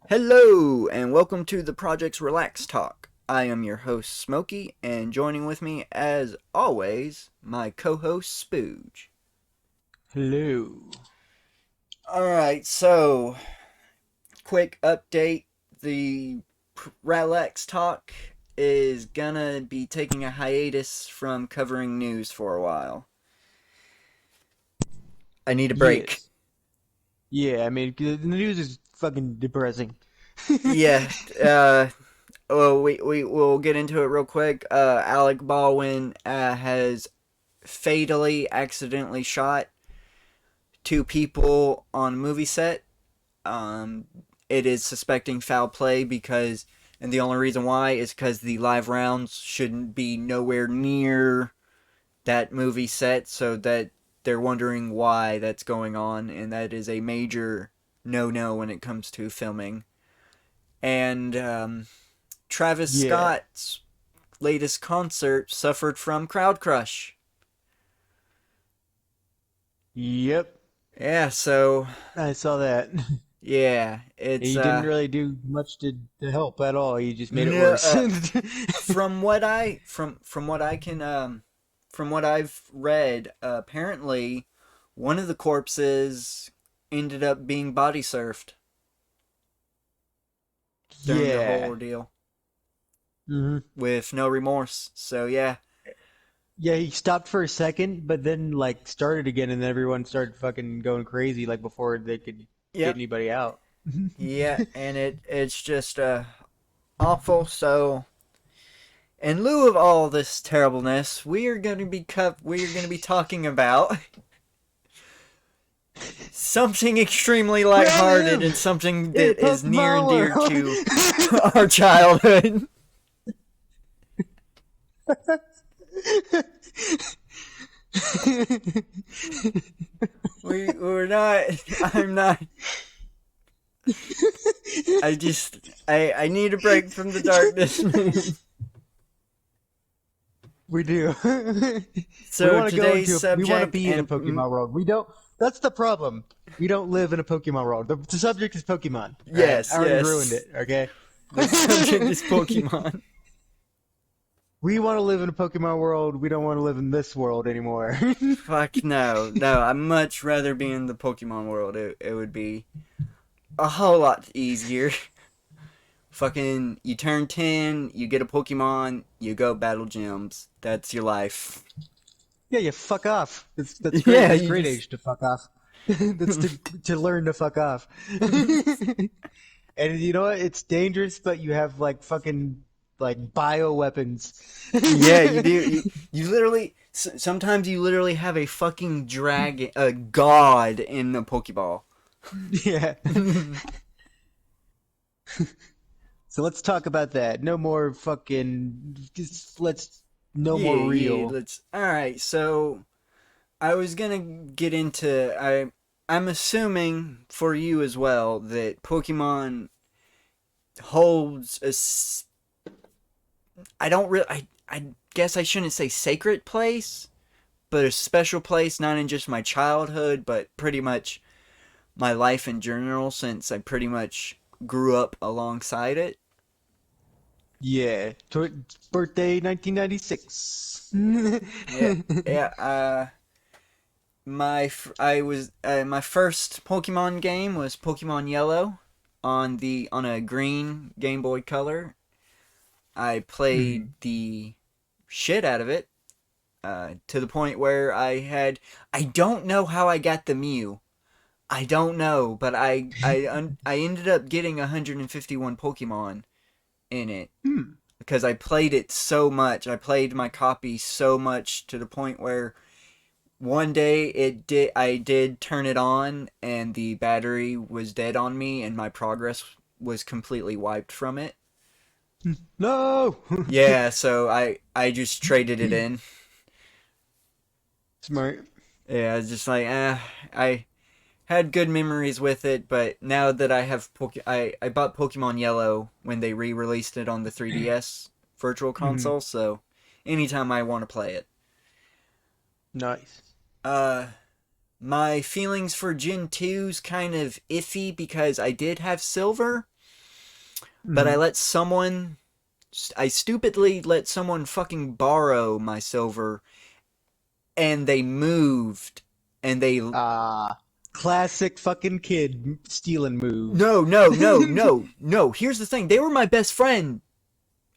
Hello, and welcome to the Project's Relax Talk. I am your host, Smokey, and joining with me, as always, my co-host, Spooge. Hello. Alright, so, quick update. The Relax Talk is gonna be taking a hiatus from covering news for a while. I need a break. Yes. Yeah, I mean, the news is fucking depressing. Yeah, uh, well, we'll get into it real quick. Alec Baldwin has fatally accidentally shot two people on a movie set. Um, it is suspecting foul play and the only reason why is because the live rounds shouldn't be nowhere near that movie set, so that they're wondering why that's going on, and that is a major no when it comes to filming. And Travis Yeah. Scott's latest concert suffered from crowd crush. Yep. Yeah, so I saw that. yeah, it's He didn't really do much to help at all. He just made it no, worse. from what I can from what I've read, apparently one of the corpses ended up being body surfed during the whole Yeah. ordeal hmm with no remorse. So yeah, Yeah, he stopped for a second, but then like started again, and then everyone started fucking going crazy like before they could get yep, anybody out. yeah, and it's just awful. So in lieu of all this terribleness, we are going to be talking about something extremely We lighthearted and live something in a that is near and dear Pokemon to our childhood. world. We're not. I'm not. I need a break from the darkness. We do. We So want to go today's into we want to subject be in a Pokemon world. We don't. That's the problem. We don't live in a Pokemon world. The subject is Pokemon. All right, I yes, already ruined yes. it. Okay. The subject is Pokemon. We want to live in a Pokemon world. We don't want to live in this world anymore. Fuck no, no. I'd much rather be in the Pokemon world. It would be a whole lot easier. Fucking, you turn 10, you get a Pokemon, you go battle gyms. That's your life. Yeah, you fuck off. That's great. Yeah, That's a you great just. age to fuck off. That's to learn to fuck off. And you know what? It's dangerous, but you have like fucking like bio weapons. Yeah, you do. You literally. Sometimes you literally have a fucking dragon, a god in the Pokeball. Yeah. So let's talk about that. No more fucking. Just let's. No more Yeah. real. Let's. All right. So I was gonna get into. I'm assuming for you as well that Pokemon holds a. I don't really. I guess I shouldn't say sacred place, but a special place, not in just my childhood, but pretty much my life in general, since I pretty much grew up alongside it. Yeah. Birthday 1996. Yeah, yeah. My first Pokemon game was Pokemon Yellow on a green Game Boy Color. I played Mhm. the shit out of it to the point where I don't know how I got the Mew. I don't know, but I ended up getting 151 Pokemon in it Hmm. because I played it so much. I played my copy so much to the point where one day I did turn it on and the battery was dead on me and my progress was completely wiped from it. No. Yeah, so I just traded it in. Smart. Yeah, I was just like, I had good memories with it, but now that I bought Pokemon Yellow when they re-released it on the 3DS Virtual Mhm. Console, so anytime I want to play it. Nice. Uh my feelings for Gen 2's kind of iffy because I did have Silver, but Hmm. I stupidly let someone fucking borrow my silver, and they moved, and they Ah, classic fucking kid stealing move. no. Here's the thing: they were my best friend.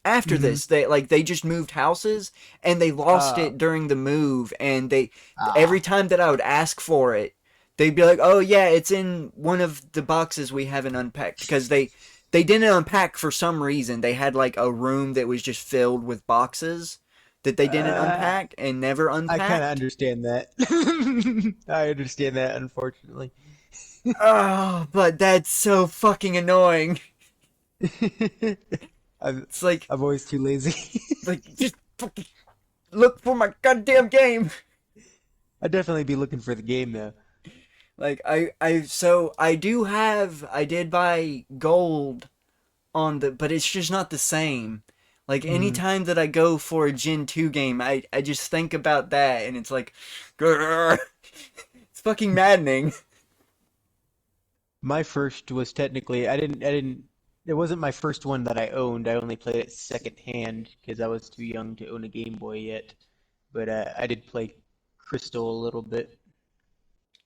After Hmm. this, they just moved houses, and they lost Uh, it during the move, and they every ah, time that I would ask for it, they'd be like, "Oh yeah, it's in one of the boxes we haven't unpacked," because they didn't unpack for some reason. They had like a room that was just filled with boxes that they didn't uh, unpack and never I kind of unpacked. understand that. I understand that, unfortunately. Oh, but that's so fucking annoying. I'm, It's like I'm always too lazy. just fucking look for my goddamn game. I'd definitely be looking for the game though. Like so I did buy gold on the, but it's just not the same. Like Hmm. anytime that I go for a Gen 2 game, I just think about that, and it's like, grrr, it's fucking maddening. My first was technically I didn't it wasn't my first one that I owned. I only played it secondhand because I was too young to own a Game Boy yet. But I did play Crystal a little bit,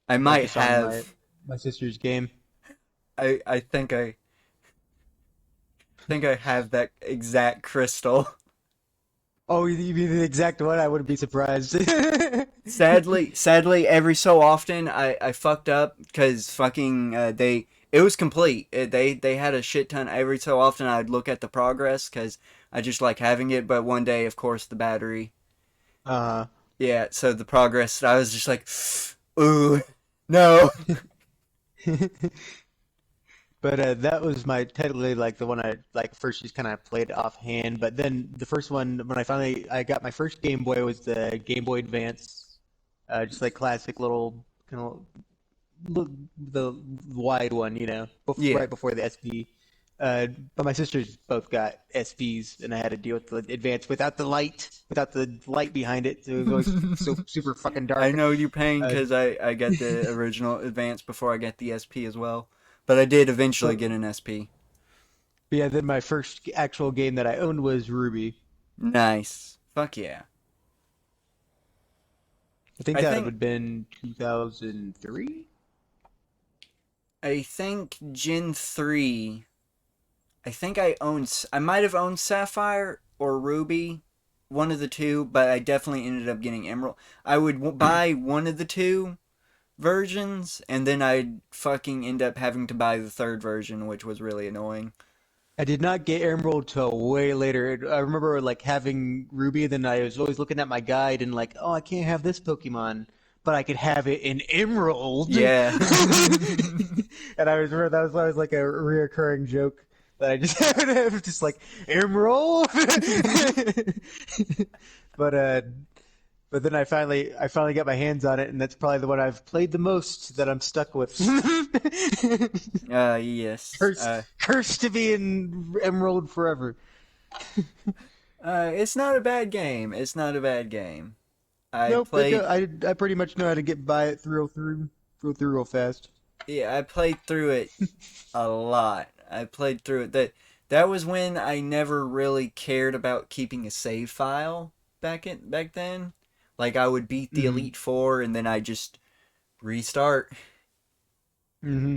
I like might just on my have. my sister's game. I think I have that exact crystal. Oh, you mean the exact one? I wouldn't be surprised. Sadly, every so often I fucked up because fucking they it was complete. They had a shit ton. Every so often I'd look at the progress because I just like having it. But one day, of course, the battery. uh, Yeah, so the progress. I was just like, ooh, no. but that was my technically like the one I like first just kind of played offhand. But then the first one when I got my first Game Boy was the Game Boy Advance, just like classic little kind of the wide one, Yeah, right before the SP. But my sisters both got SPs, and I had to deal with the advance without the light behind it. So it was always so super fucking I dark. know you're paying Uh, because I got the original advance before I got the SP as well. But I did eventually but, get an SP. but yeah, then my first actual game that I owned was Ruby. Nice. Fuck yeah. I think I that would think have been 2003. I think Gen 3. I think I might have owned Sapphire or Ruby, one of the two, but I definitely ended up getting Emerald. I would buy one of the two versions, and then I'd fucking end up having to buy the third version, which was really annoying. I did not get Emerald till way later. I remember like having Ruby, then I was always looking at my guide and like, oh, I can't have this Pokemon, but I could have it in Emerald. Yeah. And I was remember that was always like a reoccurring joke that I just have just like Emerald. But but then I finally got my hands on it, and that's probably the one I've played the most that I'm stuck with. Yes. Cursed to be in Emerald forever. It's not a bad game. It's not a bad game. I Nope, played I pretty much know how to get by it through real fast. Yeah, I played through it a lot. I played through it. That was when I never really cared about keeping a save file back then. Like I would beat the Hmm. Elite Four and then I just restart. Hmm.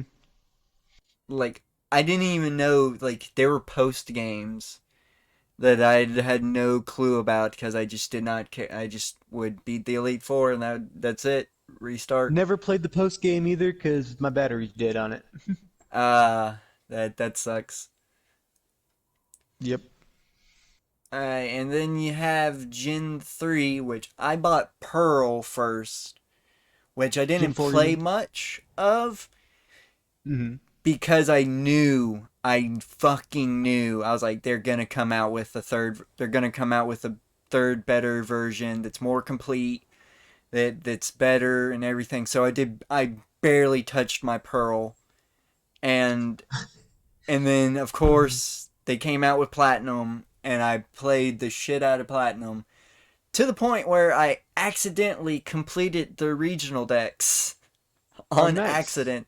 Like I didn't even know like there were post games that I had no clue about because I just did not care. I just would beat the Elite Four and that's it. Restart. Never played the post game either because my battery's dead on it. Uh that sucks. Yep. And then you have Gen 3, which I bought Pearl first, which I Gen didn't 4, you play mean? much of Hmm. because I fucking knew. I was like, they're gonna come out with a third better version that's more complete, that's better and everything. So I barely touched my Pearl. And then of Hmm. course they came out with Platinum and I played the shit out of Platinum to the point where I accidentally completed the regional decks Oh, on nice. accident.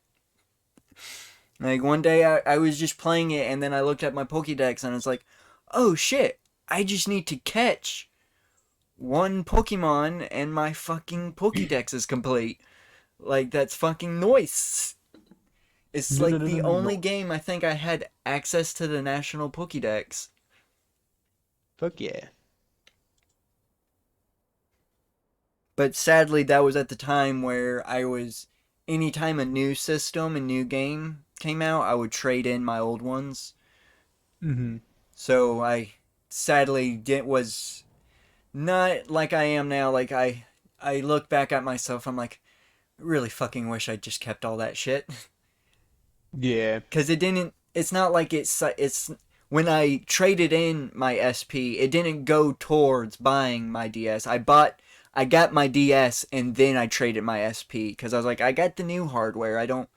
Like one day I was just playing it and then I looked at my Pokédex and it's like, oh shit, I just need to catch one Pokemon and my fucking Pokédex is complete. Like that's fucking nice. It's No, no, like no, no, the no, only no. game I think I had access to the national Pokédex. Fuck yeah. But sadly, that was at the time where I was. Anytime a new system, a new game came out, I would trade in my old ones. Hmm. So I sadly did was not like I am now. Like I look back at myself, I'm like, I really fucking wish I just kept all that shit. Yeah. Because it didn't. It's not like it's when I traded in my SP, it didn't go towards buying my DS. I got my DS and then I traded my SP because I was like, I got the new hardware. I don't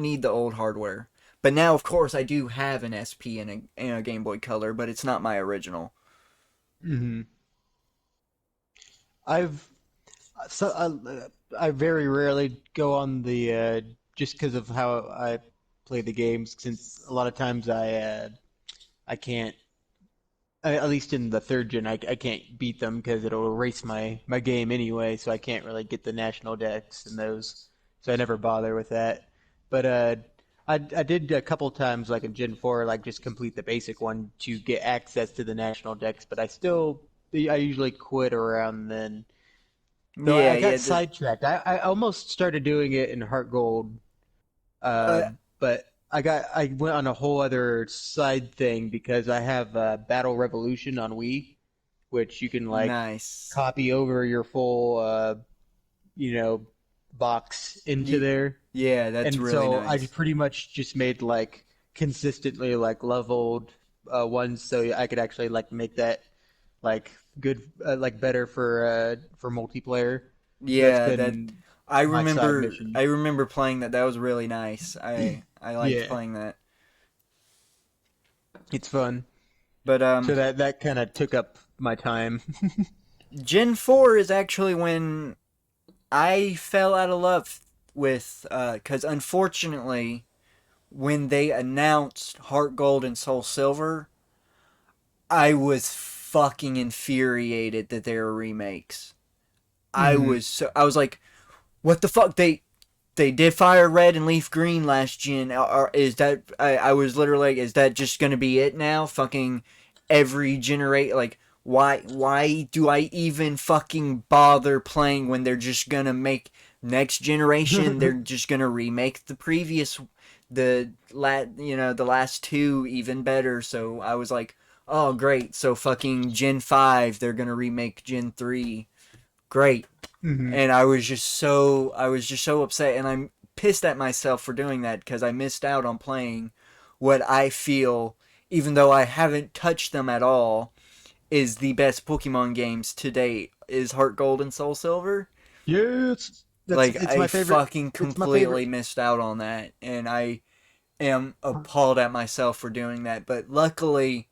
need the old hardware. But now, of course, I do have an SP and a Game Boy Color, but it's not my original. Hmm. I've so I very rarely go on the just because of how I play the games. Since a lot of times I can't. At least in the third gen, I can't beat them because it'll erase my game anyway, so I can't really get the national decks and those, so I never bother with that. But I did a couple times like in Gen 4, like just complete the basic one to get access to the national decks, but I usually quit around then. Though Yeah, I yeah. got sidetracked. I almost started doing it in Heart Gold, uh, Uh, but I went on a whole other side thing because I have Battle Revolution on Wii, which you can like nice. copy over your full you know box into Ye- there, yeah, that's and really so I nice. pretty much just made like consistently like leveled ones so I could actually like make that like good like better for multiplayer. So that's Yeah, that been my side mission. I remember playing that. That was really nice. I liked Yeah, playing that. it's fun. But So that kind of took up my time. Gen 4 is actually when I fell out of love with cuz unfortunately when they announced Heart Gold and Soul Silver, I was fucking infuriated that they were remakes. Hmm. I was like, what the fuck? They did Fire Red and Leaf Green last gen. Is that I was literally like, is that just gonna be it now? Fucking every generate like why do I even fucking bother playing when they're just gonna make next generation? They're just gonna remake the previous the last two even better. So I was like, oh great. So fucking Gen 5 they're gonna remake Gen 3. Great. Hmm. And I was just so upset and I'm pissed at myself for doing that because I missed out on playing what I feel, even though I haven't touched them at all, is the best Pokemon games to date is Heart Gold and Soul Silver. Yeah, Like it's I my favorite. fucking It's my favorite. completely missed out on that and I am appalled at myself for doing that, but luckily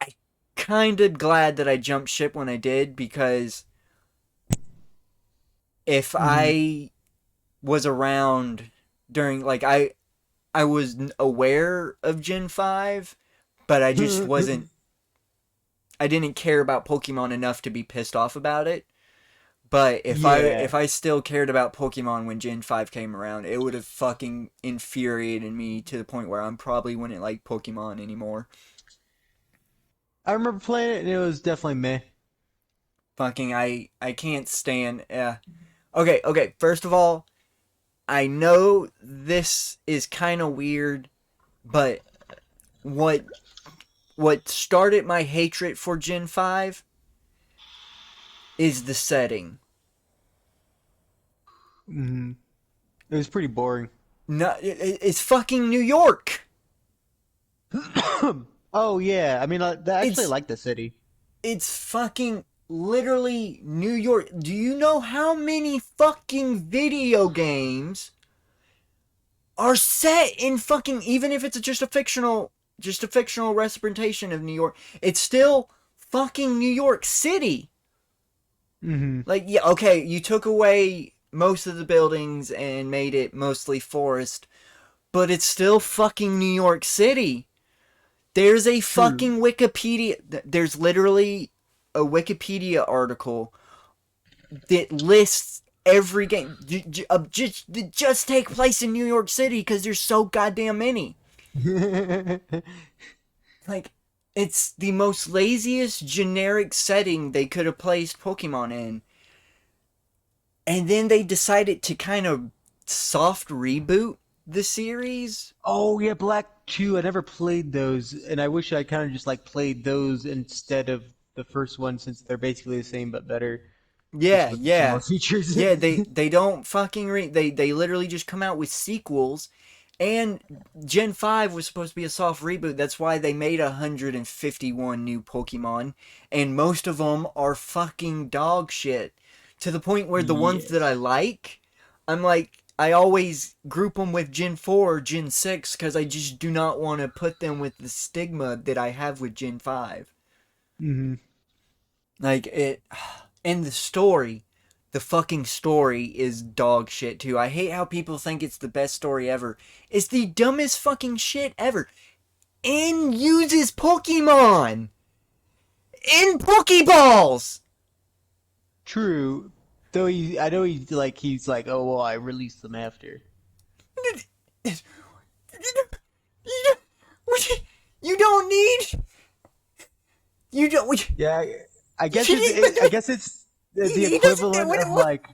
I kind of glad that I jumped ship when I did because if Hmm. I was around during like I was aware of Gen 5, but I just wasn't I didn't care about Pokemon enough to be pissed off about it. But Yeah, if I still cared about Pokemon when Gen 5 came around, it would have fucking infuriated me to the point where I'm probably wouldn't like Pokemon anymore. I remember playing it, and it was definitely meh. Fucking I can't stand okay, first of all, I know this is kind of weird, but what what started my hatred for Gen 5 is the setting. Hmm. It was pretty boring. No, it's fucking New York. Oh yeah, I mean, I actually It's like the city. it's fucking literally New York. Do you know how many fucking video games are set in fucking even if it's just a fictional representation of New York, it's still fucking New York City. Hmm. Like yeah, okay, you took away most of the buildings and made it mostly forest, but it's still fucking New York City. There's a True. fucking Wikipedia. There's literally a Wikipedia article that lists every game just take place in New York City because there's so goddamn many. Like, it's the most laziest generic setting they could have placed Pokemon in. And then they decided to kind of soft reboot the series. Oh yeah, Black 2. I never played those, and I wish I kind of just like played those instead of the first one since they're basically the same but better, just Yeah, with some more yeah. features. Yeah, they don't fucking they literally just come out with sequels. And Gen 5 was supposed to be a soft reboot. That's why they made 151 new Pokemon, and most of them are fucking dog shit. To the point where the ones that I Yes. like, I'm like, I always group them with Gen 4 or Gen 6 because I just do not want to put them with the stigma that I have with Gen 5. Hmm. Like, it. And the story. The fucking story is dog shit too. I hate how people think it's the best story ever. It's the dumbest fucking shit ever. N uses Pokemon in Pokeballs. True. Though I know he's like, oh well, I released them after. You don't need. You don't. Yeah, I You guess didn't I even. guess it's the He doesn't. equivalent of like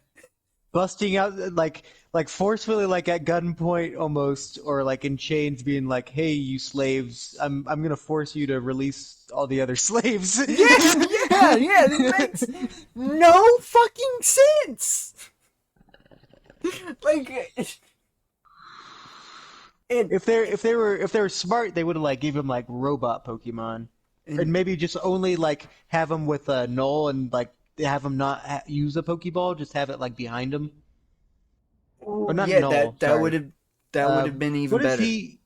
busting out like forcefully like at gunpoint almost, or like in chains being like, hey you slaves, I'm gonna force you to release all the other slaves. Yeah, yeah, yeah. It makes no fucking sense. Like, and If they were smart, they would have like gave him like robot Pokemon, and and maybe just only like have him with a null and like have him not use a Pokeball, just have it like behind him, or not yeah, null. would Sorry. have that would have been even What is better. he?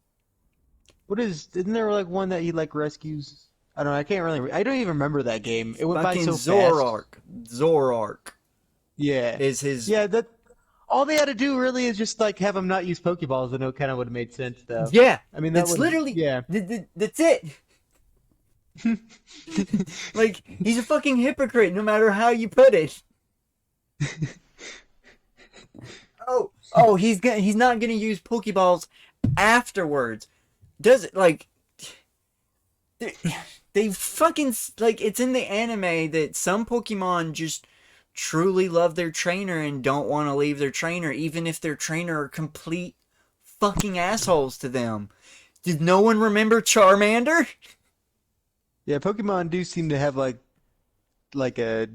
What is? Isn't there like one that he like rescues? I don't know. I can't really. I don't even remember that game. It went by Fucking so fast. Zoroark Yeah, is his. yeah. That all they had to do really is just like have him not use Pokeballs, and it kind of would have made sense, though. Yeah, I mean, that that's would. literally Yeah. that's it. Like, he's a fucking hypocrite, no matter how you put it. Oh, he's not gonna use Pokeballs afterwards. Does it like they, they fucking like it's in the anime that some Pokemon just truly love their trainer and don't want to leave their trainer, even if their trainer are complete fucking assholes to them. Did no one remember Charmander? Yeah, Pokemon do seem to have like a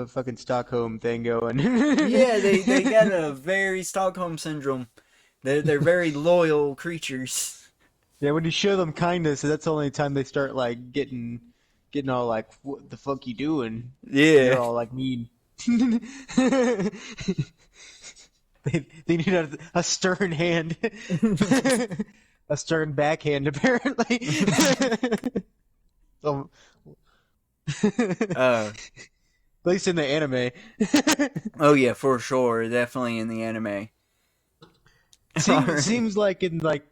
fucking Stockholm thing going. Yeah, they got a very Stockholm syndrome. They're very loyal creatures. Yeah, when you show them kindness, that's the only time they start like getting all like, "What the fuck you doing?" And they're Yeah. all like mean. They need a stern hand, a stern backhand apparently. So, at uh least in the anime. oh yeah, for sure, definitely in the anime. Alright. Seems like in like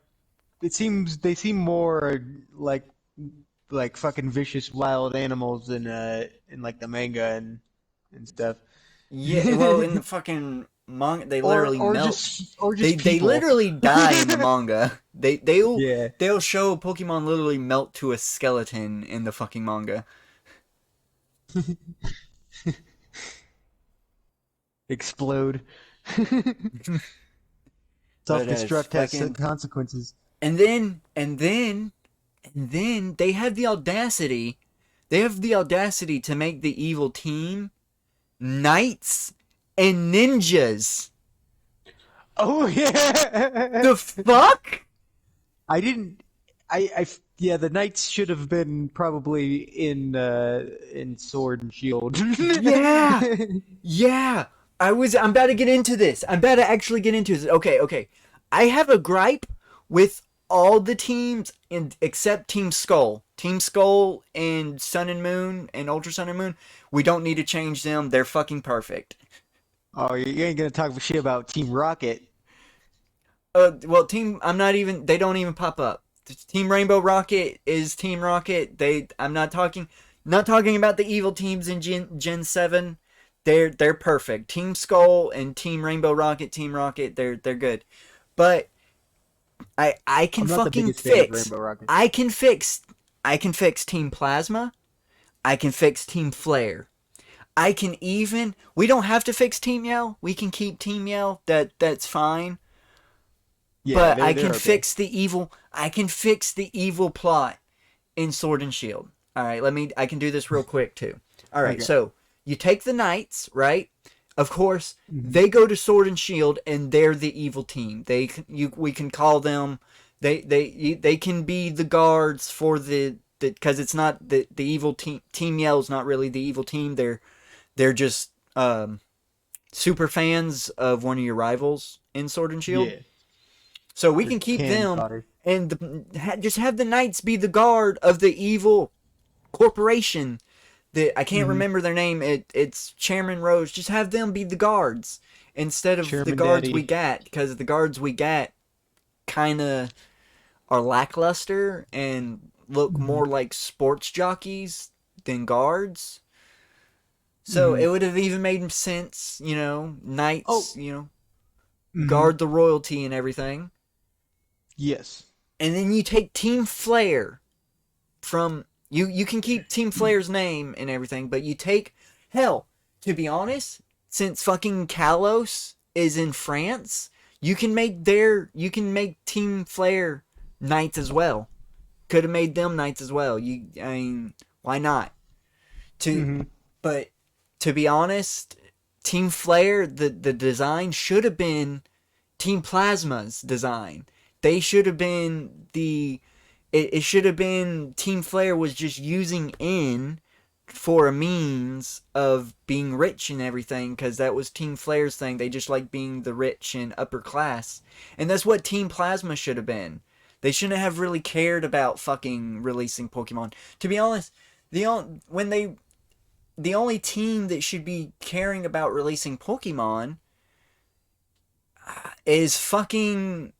it seems they seem more like fucking vicious wild animals in like the manga and stuff. Yeah, well, in the fucking manga, they literally melt. Or They just they people. literally die in the manga. They'll Yeah. they'll show Pokemon literally melt to a skeleton in the fucking manga. Explode. But it's Self-destruct has fucking. consequences. And then they had the audacity. They have the audacity to make the evil team knights and ninjas. Oh yeah. The fuck? I didn't. Yeah, the knights should have been probably in Sword and Shield. Yeah, yeah. I'm about to get into this. I'm about to actually get into this. Okay, okay. I have a gripe with all the teams except Team Skull. Team Skull and Sun and Moon and Ultra Sun and Moon. We don't need to change them. They're fucking perfect. Oh, you ain't gonna talk shit about Team Rocket. Well, team. I'm not even. They don't even pop up. Team Rainbow Rocket is Team Rocket. I'm not talking. Not talking about the evil teams in Gen 7. They're perfect. Team Skull and Team Rainbow Rocket, Team Rocket. They're good. But I can I'm not the fucking biggest fan of fix. Rainbow Rocket. I can fix. I can fix Team Plasma. I can fix Team Flare. I can even. We don't have to fix Team Yell. We can keep Team Yell. That's fine. Yeah, But they're I can they're okay. fix the evil. I can fix the evil plot in Sword and Shield. All right, let me. I can do this real quick too. All right, Okay. so you take the knights, right? Of course, Hmm. they go to Sword and Shield, and they're the evil team. We can call them. They can be the guards for the because it's not the evil team. Team Yell's not really the evil team. They're just super fans of one of your rivals in Sword and Shield. Yeah, So we they're can keep cannon them fodder. and just have the knights be the guard of the evil corporation. That I can't Hmm. remember their name. It's Chairman Rose. Just have them be the guards instead of the Sherman guards we Daddy. got, because the guards we got kind of are lackluster and look Hmm. more like sports jockeys than guards. So Hmm. it would have even made sense, knights, Oh. Hmm. guard the royalty and everything. Yes. And then you take Team Flare from you can keep Team Flare's name and everything, but you take hell, to be honest, since fucking Kalos is in France, you can make Team Flare knights as well. Could have made them knights as well. I mean, why not? To Hmm. but to be honest, Team Flare the design should have been Team Plasma's design. They should have been it should have been Team Flare was just using in for a means of being rich and everything, because that was Team Flare's thing. They just like being the rich and upper class. And that's what Team Plasma should have been. They shouldn't have really cared about fucking releasing Pokemon. To be honest, when the only team that should be caring about releasing Pokemon is fucking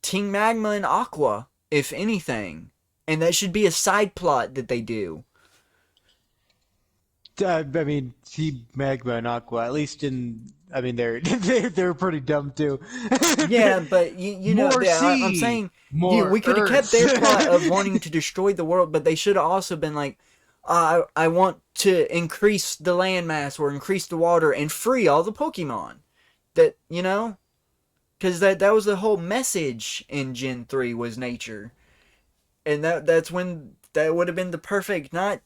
Team Magma and Aqua, if anything. And that should be a side plot that they do. I mean, Team Magma and Aqua, at least in, I mean, they're pretty dumb too. Yeah, but More I'm sea, saying more we could have kept Earth. their plot of wanting to destroy the world, but they should have also been like, I want to increase the landmass or increase the water and free all the Pokemon. That because that was the whole message in Gen 3 was nature, and that's when that would have been the perfect not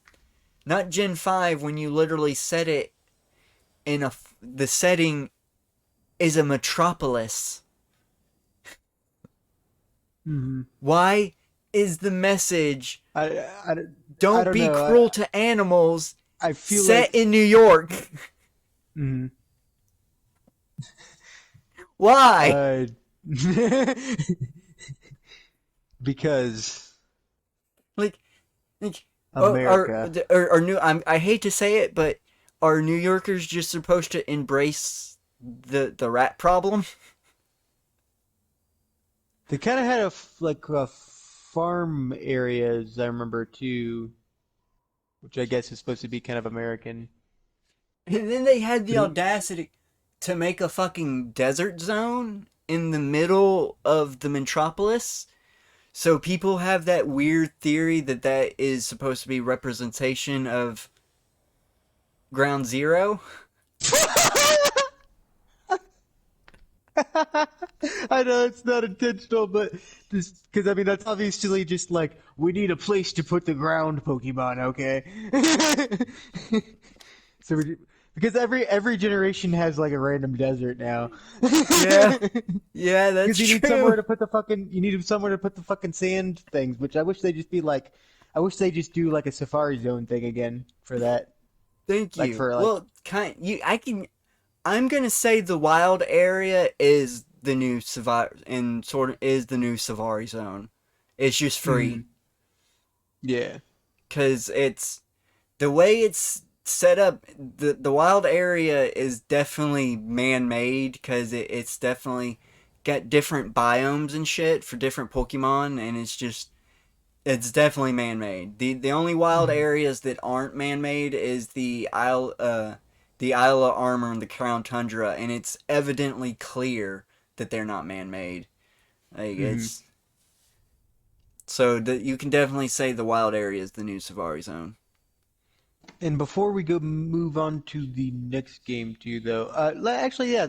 Gen 5 when you literally set it in the setting is a metropolis. Hmm. Why is the message I, I, I don't don't be know. cruel to animals I feel set like, in New York? mhm. Why? uh, because Like, like America. new I hate to say it, but are New Yorkers just supposed to embrace the rat problem? They kind of had like a farm areas, I remember too, which I guess is supposed to be kind of American. And then they had the But audacity to make a fucking desert zone in the middle of the metropolis. So people have that weird theory that that is supposed to be representation of Ground Zero. I know it's not intentional, but just because I mean that's obviously just like we need a place to put the ground Pokemon, okay? So because every generation has like a random desert now. Yeah, yeah, that's Because you need somewhere true. to put the fucking you need somewhere to put the fucking sand things, which I wish they just be like I wish they just do like a safari zone thing again for that. Thank Like you. for like Well, I'm gonna say the wild area is the new Savari and sort of is the new Savari zone. It's just free mm, yeah. because it's the way it's. set up the wild area is definitely man-made because it's definitely got different biomes and shit for different Pokemon, and it's definitely man-made. The only wild Mhm. areas that aren't man-made is the Isle of Armor and the Crown Tundra, and it's evidently clear that they're not man-made. Like Mhm. it's so that you can definitely say the wild area is the new Savari Zone. And before we go move on to the next game too, though, actually, yeah,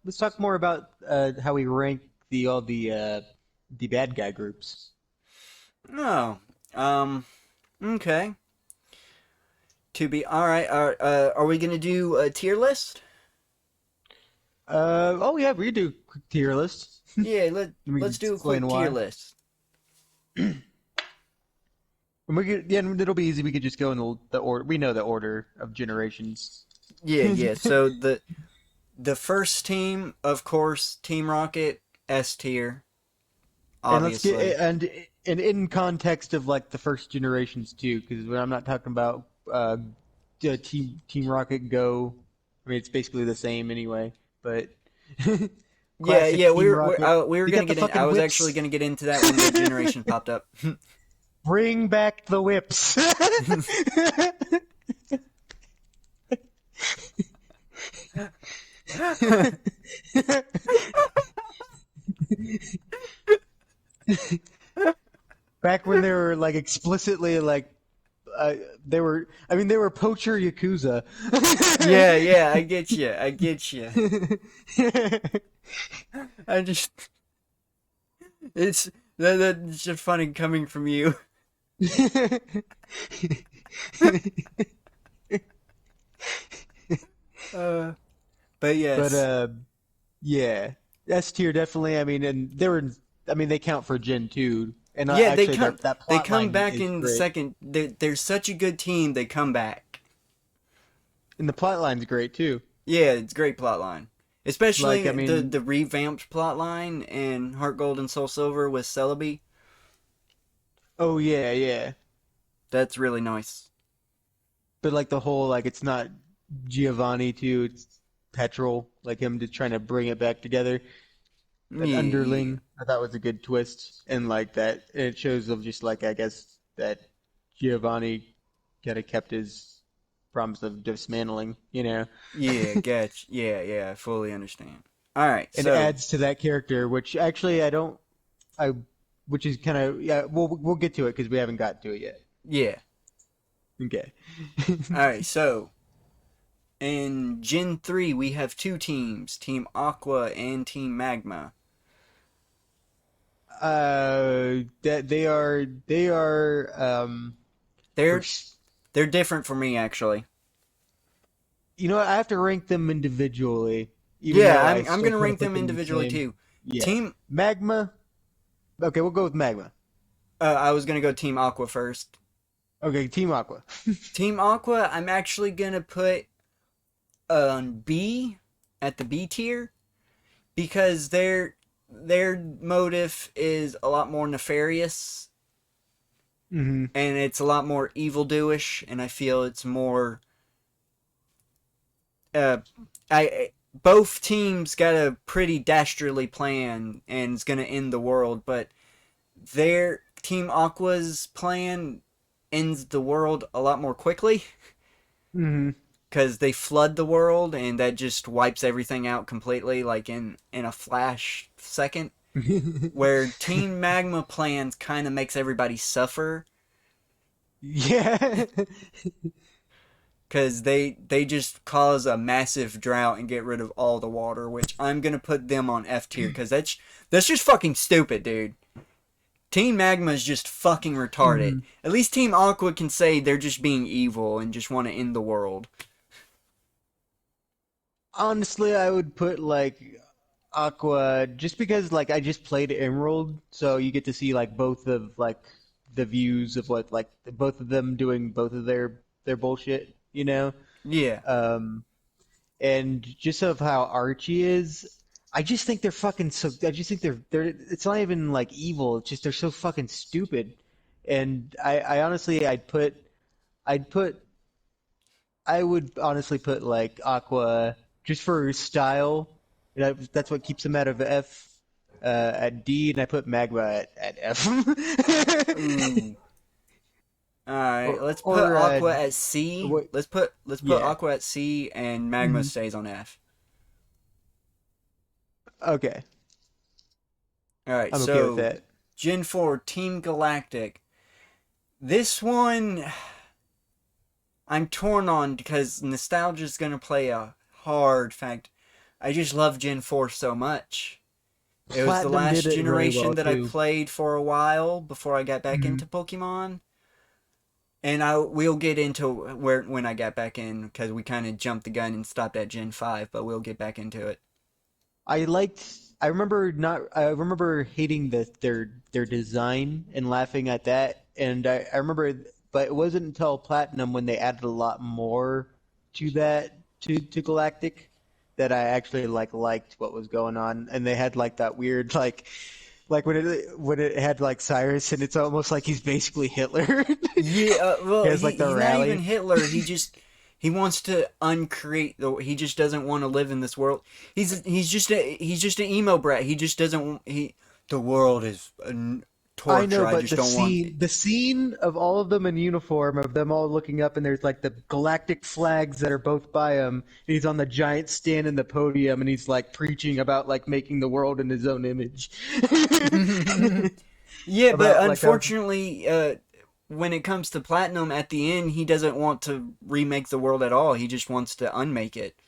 let's talk more about how we rank the bad guy groups. Oh, okay. To be all right. Are we gonna do a tier list? Oh yeah, we could do a quick tier list. Yeah, We can let's do a explain quick tier why. list. And we could, yeah, and it'll be easy. We could just go in the order. We know the order of generations. Yeah, yeah. So the first team, of course, Team Rocket, S tier, And let's get obviously. and in context of like the first generations too, because when I'm not talking about Team Rocket Go. I mean, it's basically the same anyway. But Yeah, classic yeah. Team Rocket. We were You gonna got the get in. I fucking was actually whips. gonna get into that when the generation popped up. Bring back the whips. Back when they were like explicitly like they were. I mean, they were poacher yakuza. Yeah, yeah. I get you. I get you. I just it's that's just funny coming from you. Uh, but But yes. yeah, S tier definitely. I mean, and they were. I mean, they count for Gen 2, and Yeah, actually, that they plot come line back is in the great, second. They're such a good team. They come back. and the plot line's great too. Yeah, it's a great plot line. Like, I Especially mean, the revamped plot line in Heart Gold and Soul Silver with Celebi. oh yeah, yeah. That's really nice. But like the whole like it's not Giovanni too, it's Petrol, like him just trying to bring it back together. That Yeah, yeah. underling, I thought was a good twist, and like that, it shows of just like I guess that Giovanni kind of kept his promise of dismantling, you know, Yeah, gotcha. Yeah, yeah, I fully understand. Alright, and so adds to that character, which actually I don't, I, which is kind of yeah, we'll get to it because we haven't got to it yet. yeah. Okay. Alright, so in Gen 3 we have two teams, Team Aqua and Team Magma. That they are for They're they're different for me actually. you know what, I have to rank them individually, even Yeah, though I I'm still gonna kind of rank put them them in the individually same. too. Yeah, Team Magma. Okay, we'll go with Magma. I was gonna go Team Aqua first. Okay, Team Aqua. Team Aqua, I'm actually gonna put on B at the B tier because their motive is a lot more nefarious Hmm. and it's a lot more evil doish, and I feel it's more. Uh, I both teams got a pretty dastardly plan and it's gonna end the world, but their Team Aqua's plan ends the world a lot more quickly Hmm. because they flood the world and that just wipes everything out completely, like in a flash second. Where Team Magma plans kind of makes everybody suffer Yeah. because they just cause a massive drought and get rid of all the water, which I'm gonna put them on F tier because that's just fucking stupid, dude. Team Magma is just fucking retarded. Hmm. At least Team Aqua can say they're just being evil and just want to end the world. Honestly, I would put like Aqua just because like I just played Emerald, so you get to see like both of like the views of what like both of them doing both of their bullshit, you know? Yeah, Um, and just of how Archie is, I just think they're fucking so. I just think they're. It's not even like evil. It's just they're so fucking stupid. And I honestly, I'd put I would honestly put like Aqua just for style. That's what keeps him out of F at D, and I put Magma at F. Ooh. All right, or let's put or Aqua at C. what? Let's put Yeah. Aqua at C and Magma Mhm. stays on F. Okay, All right, I'm okay with so that. Gen 4 Team Galactic. This one I'm torn on because nostalgia is going to play a hard fact. I just love Gen 4 so much. It was the Platinum did last it really well generation that I too. played for a while before I got back Mhm. into Pokemon. And I we'll get into where when I got back in because we kind of jumped the gun and stopped at Gen 5, but we'll get back into it. I liked. I remember not. I remember hating their design and laughing at that. And I remember, but it wasn't until Platinum when they added a lot more to that to Galactic that I actually liked what was going on. And they had like that weird like when it had like Cyrus and it's almost like he's basically Hitler. Yeah, He well, has like the he's not even rally. Hitler. He wants to uncreate the. He just doesn't want to live in this world. He's just an emo brat. He just doesn't. He The world is a I torture. know, I but just don't want. the scene of all of them in uniform, of them all looking up, and there's like the galactic flags that are both by him. And he's on the giant stand in the podium, and he's like preaching about like making the world in his own image. Yeah, but About like how, unfortunately, when it comes to Platinum, at the end, he doesn't want to remake the world at all. He just wants to unmake it.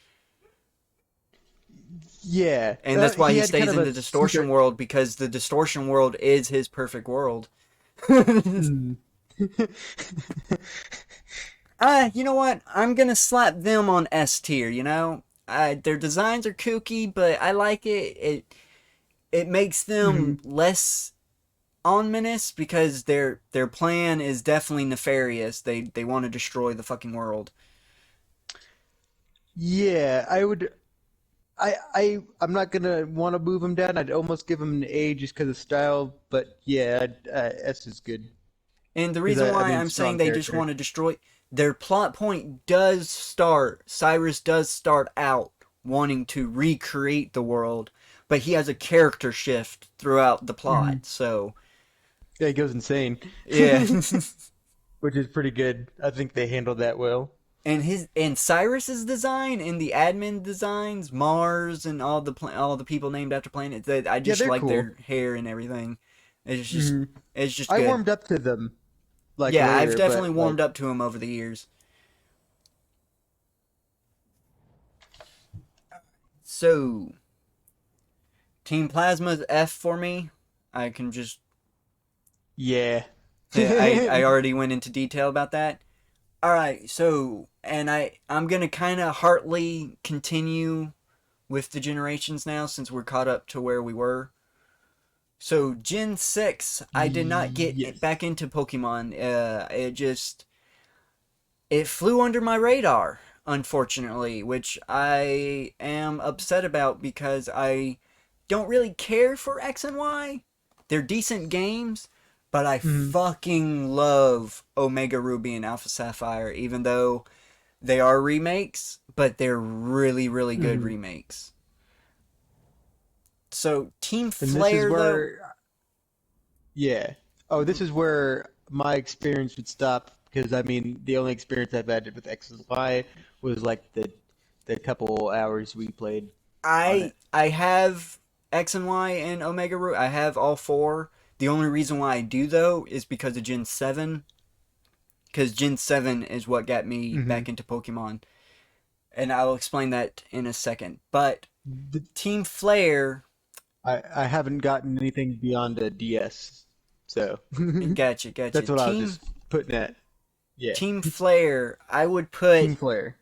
yeah, And that's why he he had kind stays of in a the distortion secret. world because the distortion world is his perfect world. Hmm. You know what? I'm gonna slap them on S tier. Their designs are kooky, but I like it. It makes them Hmm. less ominous because their plan is definitely nefarious. They want to destroy the fucking world. Yeah, I would. I'm not gonna want to move him down. I'd almost give him an A just because of style. But yeah, S is good And the because reason I why mean I'm saying strong they just character. want to destroy their plot point does start. Cyrus does start out wanting to recreate the world, but he has a character shift throughout the Hmm. plot. So Yeah, he goes insane, yeah. which is pretty good. I think they handled that well. And Cyrus's design and the admin designs, Mars and all the people named after planets. I Yeah, just they're like cool. their hair and everything. It's just Hmm. it's just I good. warmed up to them like Yeah, I've later, definitely but like warmed up to him over the years. So Team Plasma's F for me. I can just yeah. I already went into detail about that. All right, so and I'm gonna kind of heartily continue with the generations now since we're caught up to where we were. So Gen 6, I did not get Yes. back into Pokemon. It flew under my radar, unfortunately, which I am upset about because I don't really care for X and Y. They're decent games, but I Hmm. fucking love Omega Ruby and Alpha Sapphire, even though they are remakes, but they're really, really good Hmm. remakes. So Team And this is Flare, though, where, yeah. Oh, this is where my experience would stop because I mean the only experience I've had with X and Y was like the couple hours we played on it. I have X and Y and Omega Root. I have all four. The only reason why I do though is because of Gen 7. Because Gen 7 is what got me Hmm. back into Pokemon. And I'll explain that in a second. But Team Flare, I haven't gotten anything beyond a DS, so gotcha, gotcha. that's what I was just putting at. Yeah, Team Flare, Team Flare.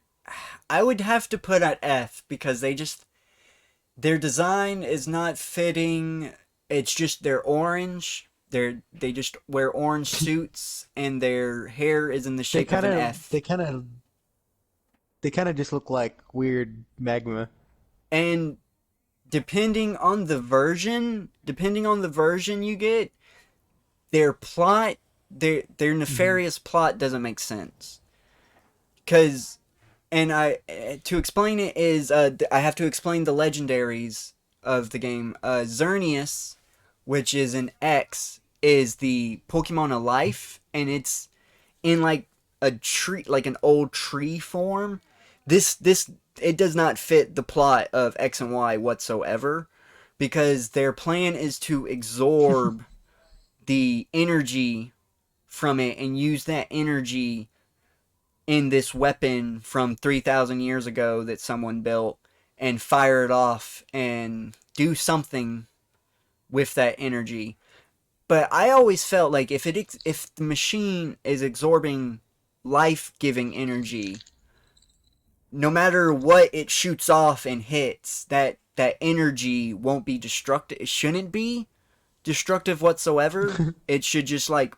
I would have to put at F because their design is not fitting. It's just they're orange. They just wear orange suits and their hair is in the They shape of kind an of F. they kind of just look like weird magma. And depending on the version you get, their plot, their Hmm. nefarious plot doesn't make sense. Cuz And I to explain it is I have to explain the legendaries of the game. Xerneas, which is an X, is the Pokemon of life, and it's in like a tree, like an old tree form. This it does not fit the plot of X and Y whatsoever, because their plan is to absorb the energy from it and use that energy in this weapon from 3,000 years ago that someone built and fire it off and do something with that energy. But I always felt like if the machine is absorbing life-giving energy, no matter what it shoots off and hits, that energy won't be destructive. It shouldn't be destructive whatsoever. It should just like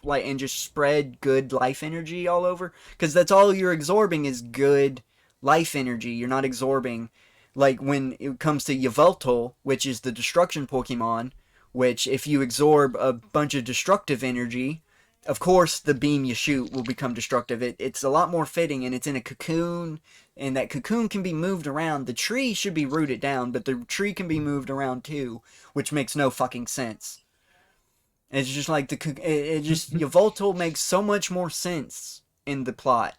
and just spread good life energy all over, because that's all you're absorbing is good life energy. You're not absorbing, like when it comes to Yveltal, which is the destruction Pokemon, which if you absorb a bunch of destructive energy, of course the beam you shoot will become destructive. It's a lot more fitting, and it's in a cocoon, and that cocoon can be moved around. The tree should be rooted down, but the tree can be moved around too, which makes no fucking sense. It's just like it just Yveltal makes so much more sense in the plot,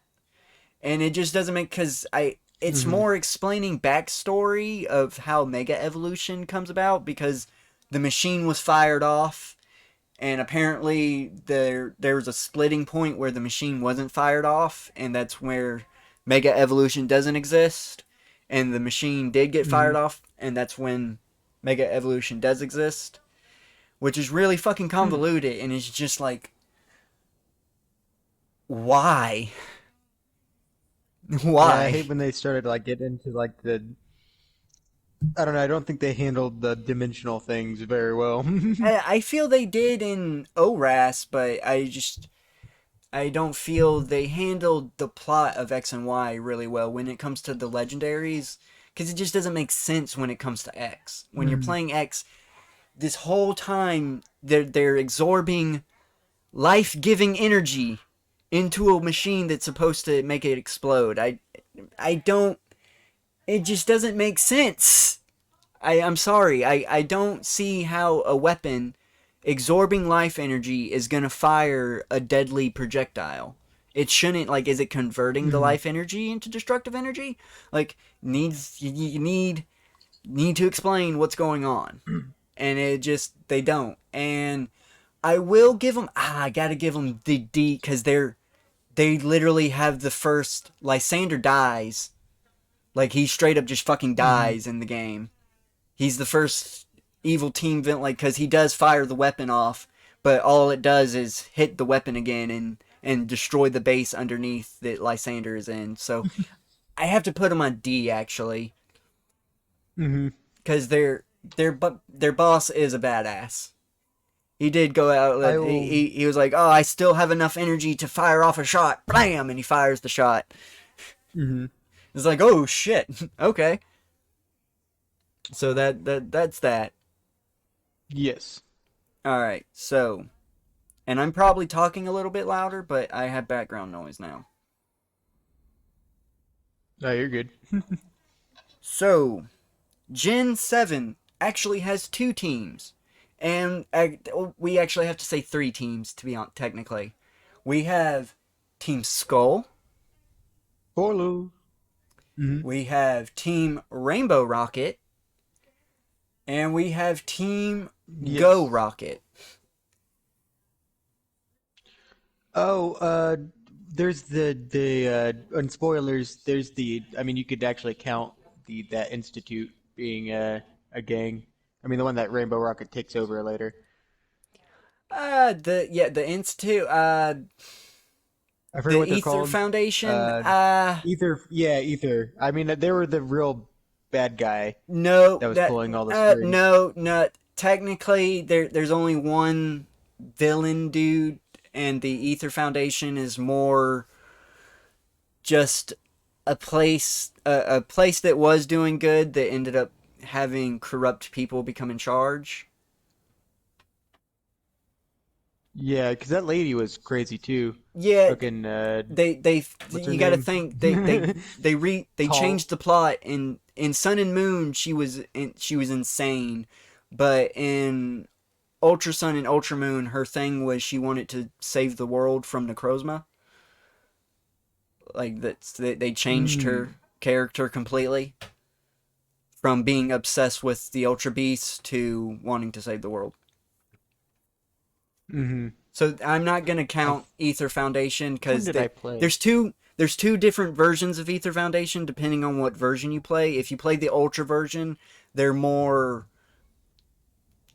and it just doesn't make, because I it's Hmm. more explaining backstory of how Mega Evolution comes about, because the machine was fired off, and apparently there was a splitting point where the machine wasn't fired off, and that's where Mega Evolution doesn't exist, and the machine did get fired Hmm. off, and that's when Mega Evolution does exist, which is really fucking Hmm. convoluted, and it's just like, why? Yeah, I Why? hate when they started like get into like the I don't know, I don't think they handled the dimensional things very well. I feel they did in ORAS, but I don't feel they handled the plot of X and Y really well when it comes to the legendaries, because it just doesn't make sense when it comes to X. When you're Hmm. playing X, this whole time they're absorbing life-giving energy into a machine that's supposed to make it explode. I don't. It just doesn't make sense. I'm sorry. I don't see how a weapon absorbing life energy is gonna fire a deadly projectile. It shouldn't. Like, is it converting the Hmm. life energy into destructive energy? Like, you need to explain what's going on, and it just they don't. And I will give them. I gotta give them the D, because they literally have the first Lysander dies. Like, he straight up just fucking Hmm. dies in the game. He's the first evil team villain, like, because he does fire the weapon off, but all it does is hit the weapon again and destroy the base underneath that Lysander is in. So I have to put him on D, actually, Hmm. because their boss is a badass. He did go I out. will. He was like, "Oh, I still have enough energy to fire off a shot." Blam, and he fires the shot. Hmm. It's like, "Oh shit." Okay, so that's that. Yes. All right, so, and I'm probably talking a little bit louder, but I have background noise now. No, you're good. So, Gen 7 actually has two teams. And we actually have to say three teams, to be honest, technically. We have Team Skull, Spoiler. Hmm. we have Team Rainbow Rocket, and we have Team Go Yes. Rocket. Oh, there's and spoilers. There's the. I mean, you could actually count the that institute being a gang. I mean, the one that Rainbow Rocket takes over later. The Institute, I forget the what they're Ether called. Foundation, Uh, Ether. Yeah, Ether. I mean, they were the real bad guy no, that was that, pulling all the strings. no. Technically, there's only one villain dude, and the Ether Foundation is more just a place that was doing good that ended up having corrupt people become in charge. Yeah, because that lady was crazy too. Yeah, Fucking they what's her you got to name? think they Tall. changed the plot. In Sun and Moon she was insane, but in Ultra Sun and Ultra Moon her thing was she wanted to save the world from Necrozma. Like they changed her Mm. character completely from being obsessed with the Ultra Beasts to wanting to save the world. Mm-hmm. So I'm not gonna I count Ether Foundation Which one because did I play? there's two different versions of Ether Foundation depending on what version you play. If you play the Ultra version, they're more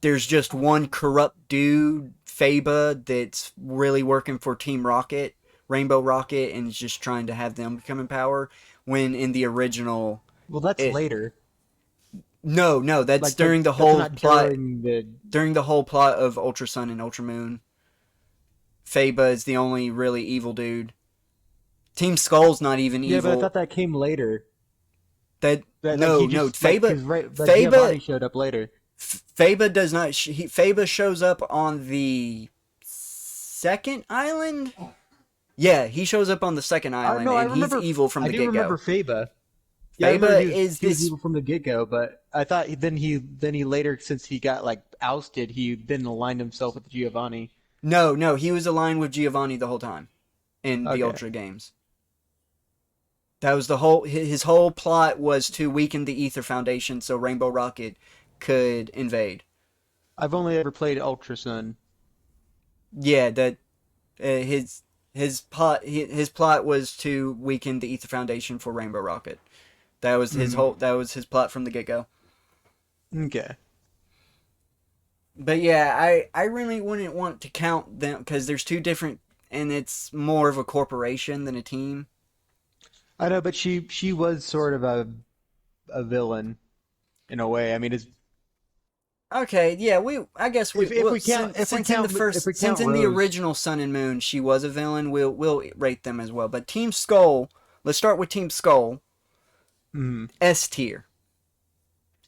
there's just one corrupt dude, Faba, that's really working for Team Rocket, Rainbow Rocket, and is just trying to have them become in power. When in the original, Well, that's it later. no, that's Like during the that's whole not plot during the. of Ultra Sun and Ultra Moon. Faba is the only really evil dude. Team Skull's not even Yeah, but I evil. thought that came later. That That like he no, just like because right, but Faba Giovanni showed up later. Faba does not. Faba shows up on the second island. Yeah, he shows up on the second island, No, I and he's remember. evil from I the do get remember go. Faba. Yeah, I remember Faba is he was this. evil from the get go, but I thought then he later since he got like ousted, he then aligned himself with Giovanni. No, he was aligned with Giovanni the whole time in the Okay. Ultra games. That was the whole. His whole plot was to weaken the Ether Foundation so Rainbow Rocket could invade. I've only ever played Ultra Sun. Yeah, that his plot was to weaken the Ether Foundation for Rainbow Rocket. Mm. That was his plot from the get go. Okay. But yeah, I really wouldn't want to count them because there's two different, and it's more of a corporation than a team. I know, but she was sort of a villain in a way. I mean, it's, Okay, yeah, we I guess we if well, we count if we since count in the Rose. original Sun and Moon she was a villain, we'll rate them as well. But Team Skull, let's start with Team Skull, Mm. S tier.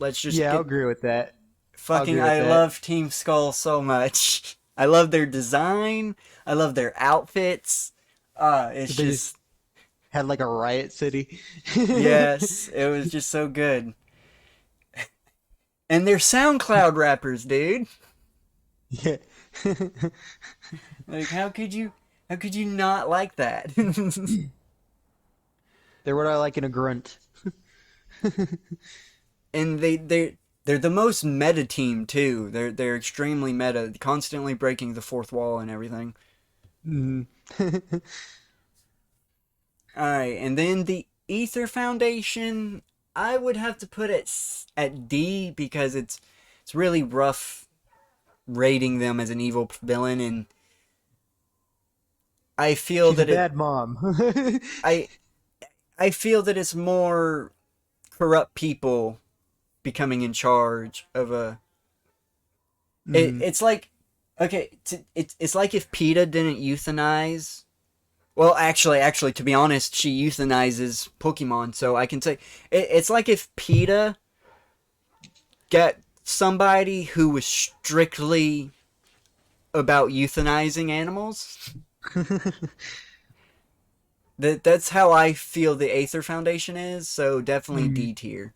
Let's just Yeah, I'll get agree with that. I'll fucking agree with I that. love Team Skull so much. I love their design. I love their outfits. It's They just just had like a riot city. yes, it was just so good. And they're SoundCloud rappers, dude. Yeah. Like how could you not like that? They're what I like in a grunt. And they're the most meta team too. They're extremely meta, constantly breaking the fourth wall and everything. Mm. All right, and then the Ether Foundation, I would have to put it at D because it's really rough rating them as an evil villain, and I feel She's a that it bad mom. I I feel that it's more corrupt people becoming in charge of a. Mm. It's like okay, it's like if PETA didn't euthanize. Well, actually, to be honest, she euthanizes Pokemon, so I can say it's like if PETA got somebody who was strictly about euthanizing animals. That's how I feel the Aether Foundation is. So definitely Mm. D tier.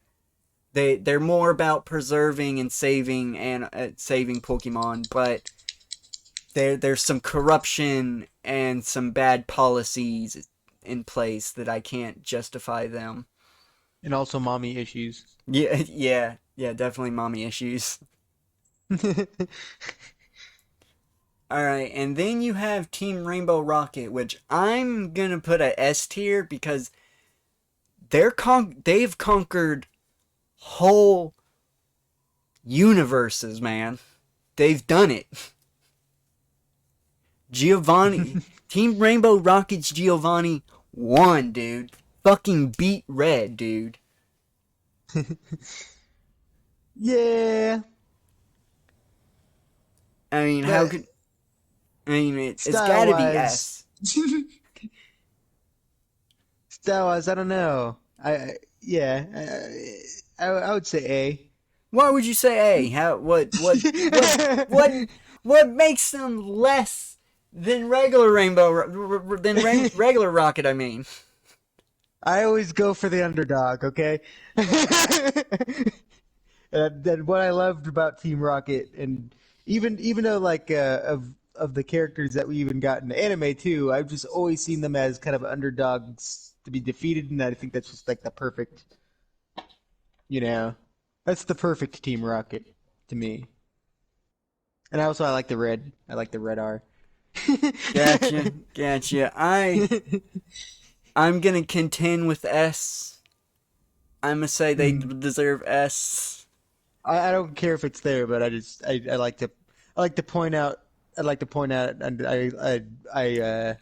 They're more about preserving and saving Pokemon, but there's some corruption and some bad policies in place that I can't justify them. And also mommy issues. Yeah, yeah, definitely mommy issues. All right, and then you have Team Rainbow Rocket, which I'm gonna put a S tier because they've conquered whole universes, man. They've done it. Giovanni, Team Rainbow Rocket's Giovanni won, dude. Fucking beat Red, dude. Yeah, I mean, how but could I mean it's style gotta be wise, S. style wise, I don't know. Yeah, I would say Why would you say A? How A. what makes them less Then regular rainbow, then regular rocket. I mean, I always go for the underdog, okay? Then what I loved about Team Rocket, and even though like of the characters that we even got in the anime too, I've just always seen them as kind of underdogs to be defeated, and I think that's just like the perfect, you know, that's the perfect Team Rocket to me. And also I like the red. I like the red R. gotcha, gotcha. I'm gonna contend with S. I'm gonna say they Mm. deserve S. I don't care if it's there, but I like to point out and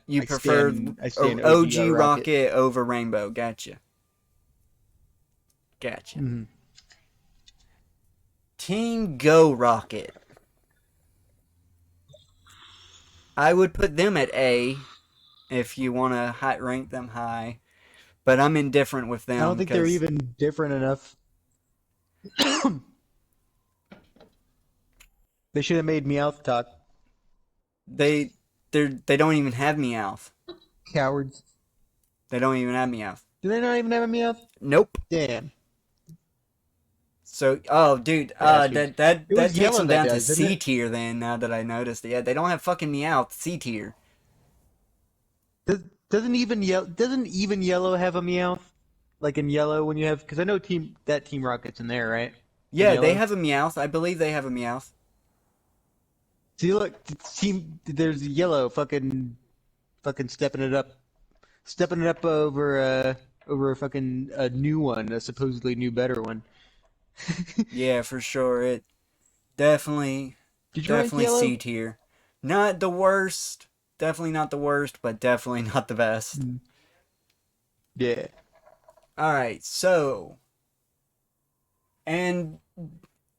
You prefer I stand OG OG Rocket. rocket over rainbow. Gotcha, gotcha. Hmm. Team Go Rocket. I would put them at A if you want to high rank them high, but I'm indifferent with I don't them think they're because even different enough. They should have made Meowth talk. they they don't even have Meowth. Cowards. They don't even have Meowth. Do they not even have a Meowth? Nope. Damn. So, oh, dude, Bastards. that It was takes Yellow them that down to does, didn't C it? tier. Then, now that I noticed, yeah, they don't have fucking Meowth. C tier. Doesn't even Yellow have a Meowth? Like in Yellow when you have, because I know Team Rocket's in there, right? In Yeah, they Yellow. have a Meowth. I believe they have a Meowth. See, look, there's Yellow fucking stepping it up over a fucking a new one, a supposedly new better one. Yeah, for sure. It definitely, Did you rank definitely Yellow? C tier. Not the worst. Definitely not the worst, but definitely not the best. Mm. Yeah. All right, so and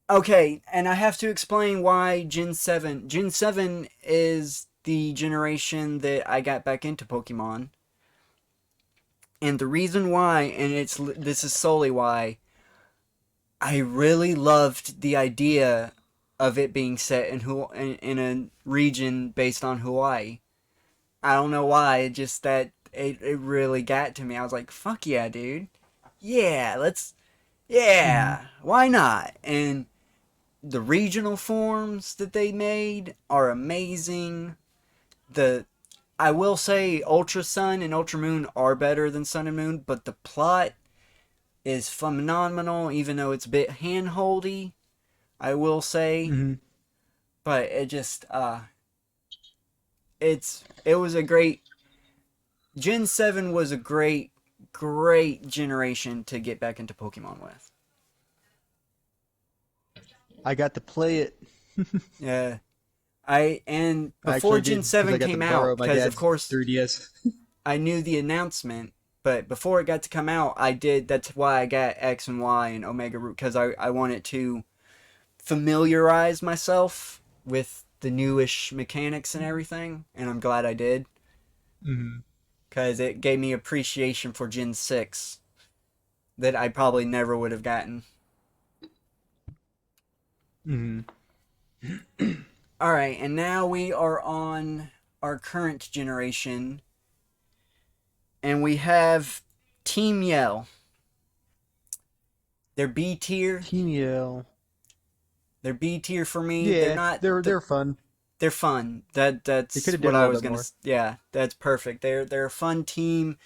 okay, and I have to explain why Gen 7. Gen 7 is the generation that I got back into Pokemon. And the reason why, and this is solely why, I really loved the idea of it being set in a region based on Hawaii. I don't know why, just that it really got to me. I was like, fuck yeah, dude. Yeah, Hmm. why not? And the regional forms that they made are amazing. The I will say Ultra Sun and Ultra Moon are better than Sun and Moon, but the plot is phenomenal, even though it's a bit handholdy, I will say. Hmm. But it was a great Gen 7 was a great generation to get back into Pokemon with. I got to play it. Yeah. And I before actually Gen did because 7 I got to came out, borrow my because of dad's course 3DS. I knew the announcement, but before it got to come out, that's why I got X and Y and Omega Root, because I wanted to familiarize myself with the newish mechanics and everything, and I'm glad I did, Hmm. because it gave me appreciation for Gen 6 that I probably never would have gotten. Hmm. Alright, and now we are on our current generation, and we have Team Yell. They're B tier. Team Yell. They're B tier for me. They're Yeah, not. they're fun. They're fun. They could That's have done what a I little was bit gonna. more. Yeah, that's perfect. They're a fun team.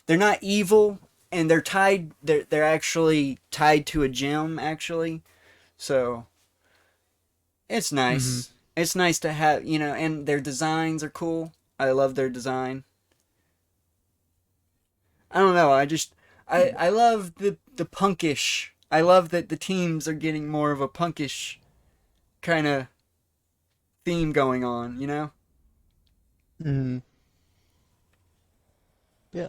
They're not evil, and they're tied. They're actually tied to a gym actually. So it's Hmm. nice. It's nice to have and their designs are cool. I love their design. I don't know. I love the punkish. I love that the teams are getting more of a punkish kind of theme going on. Hmm. Yeah.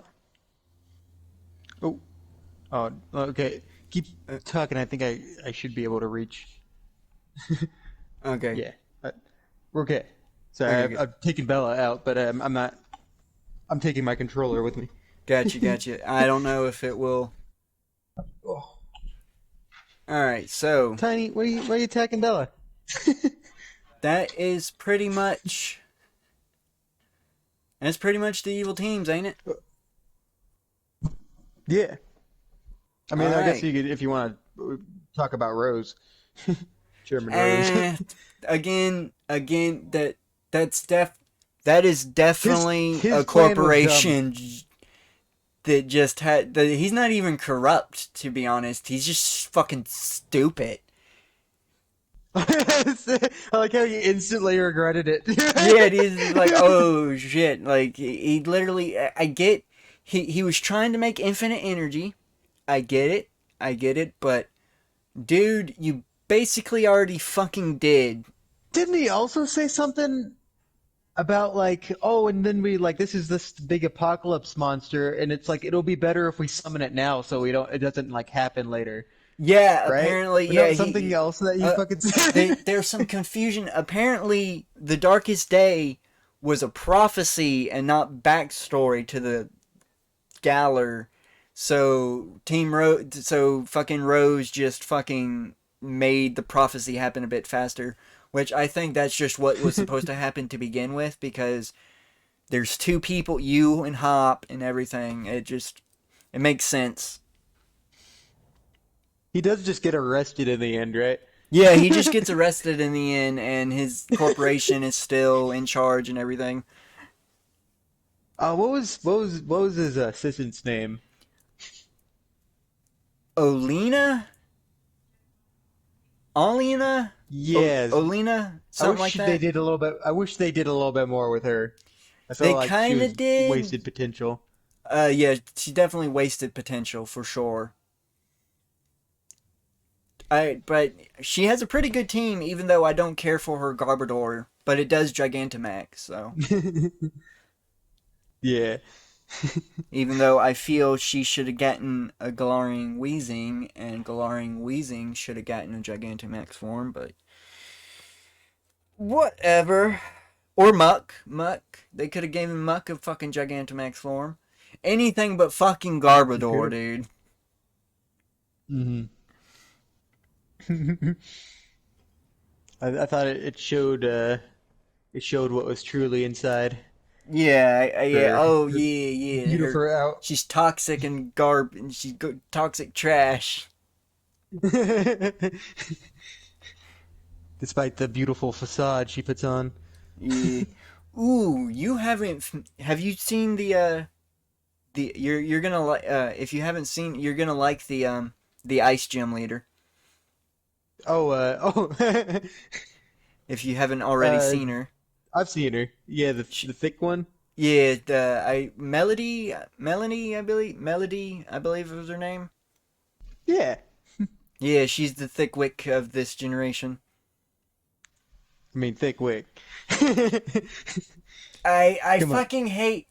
Oh, okay. Keep Uh, talking. I think I should be able to reach. okay. Yeah. We're okay. Sorry, Okay. I've, Good. I've taken Bella out, but I'm not. I'm taking my controller with me. Gotcha. Gotcha. I don't know if it will. Oh. All right. So Tiny, why are you attacking Bella? that is pretty much That's pretty much the evil teams, ain't it? Yeah. I All mean, I guess right. you could, if you want to talk about Rose, Chairman Rose. Eh, again, that is His definitely his a plan was dumb. corporation that just had. He's not even corrupt, to be honest. He's just fucking stupid. I like how you instantly regretted Yeah, it is like, it. oh shit. Like he literally, I get, he was trying to make infinite energy. I get it, I get it, but dude, you basically already fucking did. Didn't he also say something about like, oh, and then we like this big apocalypse monster, and it's like it'll be better if we summon it now, so it doesn't like happen later, Yeah, right? apparently, But no, yeah, something else that you fucking said. there's some confusion. Apparently, the Darkest Day was a prophecy and not backstory to the Galler. So fucking Rose just fucking made the prophecy happen a bit faster, which I think that's just what was supposed to happen to begin with because there's two people, you and Hop and everything. It makes sense. He does just get arrested in the end, right? Yeah, he just gets arrested in the end, and his corporation is still in charge and everything. What was his assistant's name? Olena, Alina, Yes, Olena, I something like wish they that. did a little bit. I wish they did a little bit more with her. I They felt like she kind of was did. wasted potential. Yeah, she definitely wasted potential for sure. But she has a pretty good team, even though I don't care for her Garbodor. But it does Gigantamax, so Yeah. even though I feel she should have gotten a Galarian Weezing, and Galarian Weezing should have gotten a Gigantamax form, but whatever. Or Muck. They could have given Muck a fucking Gigantamax form. Anything but fucking You could Garbodor, have. dude. Hmm. I thought it showed what was truly inside Yeah, yeah. Oh, her yeah, yeah. beautiful out. She's toxic and and she's toxic trash. Despite the beautiful facade she puts on. Yeah. Ooh, you haven't. Have you seen you're gonna like if you haven't seen you're gonna like the ice gym leader Oh, if you haven't already uh, seen her. I've seen her. Yeah, the She, thick one. yeah, I Melanie, I believe was her name. Yeah. Yeah, she's the thick wick of this generation. I mean, thick wick. I Come on. fucking hate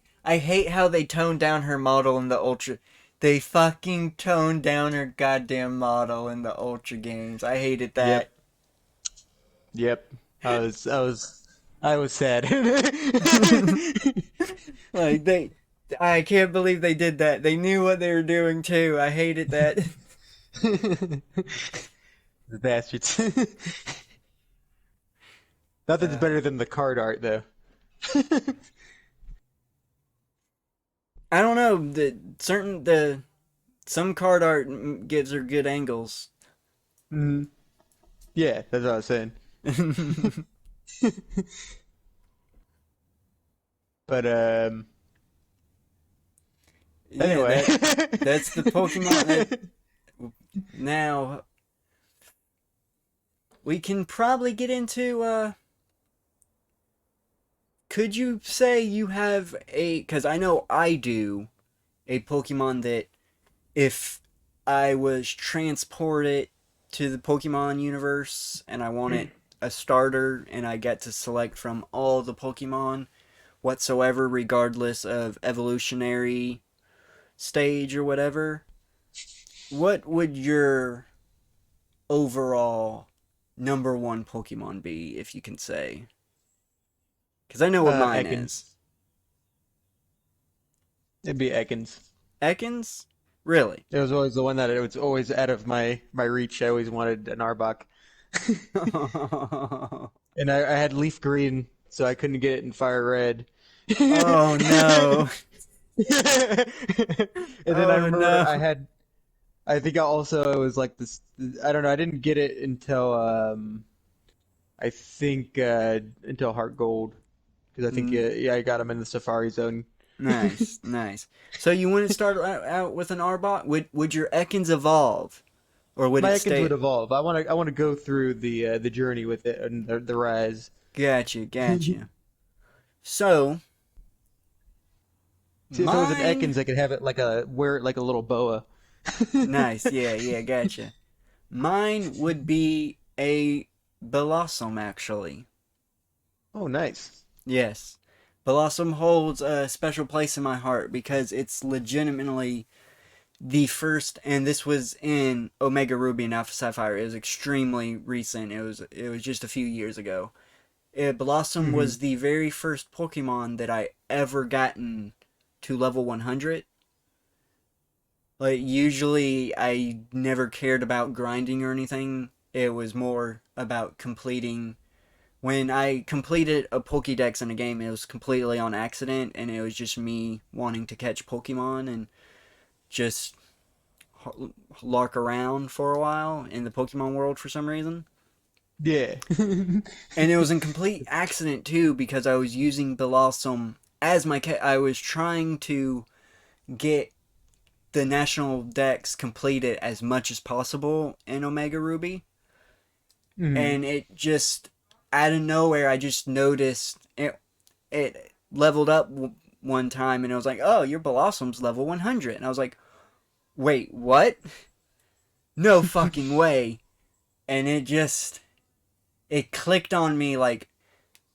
how they toned down her model in the ultra. They fucking toned down her goddamn model in the ultra games. I hated that. Yep. Yep. I was sad. Like I can't believe they did that. They knew what they were doing too. I hated that. The bastards. Nothing's Uh, better than the card art, though. I don't know. The some card art gives her good angles. Hmm. Yeah, that's what I was saying. But Yeah, anyway. that's the Pokemon that now we can probably get into could you say you have cuz I know I do a Pokemon that if I was transported to the Pokemon universe and I wanted a starter and I get to select from all the Pokemon whatsoever regardless of evolutionary stage or whatever, what would your overall number one Pokemon be, if you can say? Because I know what mine is. Ekans. It'd be Ekans. Ekans? Really? It was always the one that it was always out of my reach. I always wanted an Arbok. And I had Leaf Green, so I couldn't get it in Fire Red. Oh no. And then I Oh remember no. I think also it was like this, I don't know, I didn't get it until, I think, until Heart Gold. Because I think, Mm, yeah, I got him in the Safari Zone. nice, nice. So you want to start out with an Arbok? Would your Ekans evolve, or would My it Ekans would stay? evolve. I want to go through the journey with it and the rise. Gotcha, gotcha. So See, if it was an mine, Ekans, I could have it like wear it like a little boa. nice. Yeah, yeah, gotcha. Mine would be a Blossom, actually. Oh, nice. Yes. Blossom holds a special place in my heart because it's legitimately the first, and this was in Omega Ruby and Alpha Sapphire. It was extremely recent. It was just a few years ago. Blossom Hmm. was the very first Pokemon that I ever gotten to level 100. Like, usually I never cared about grinding or anything. It was more about completing. When I completed a Pokédex in a game, it was completely on accident, and it was just me wanting to catch Pokemon and just lark around for a while in the Pokemon world for some reason. Yeah. And it was in complete accident too because I was using Blossom as my I was trying to get the national decks completed as much as possible in Omega Ruby, Hmm. and it just out of nowhere I just noticed it leveled up one time, and it was like, oh, your Blossom's level 100, and I was like, wait, what? No fucking way. And it clicked on me. Like,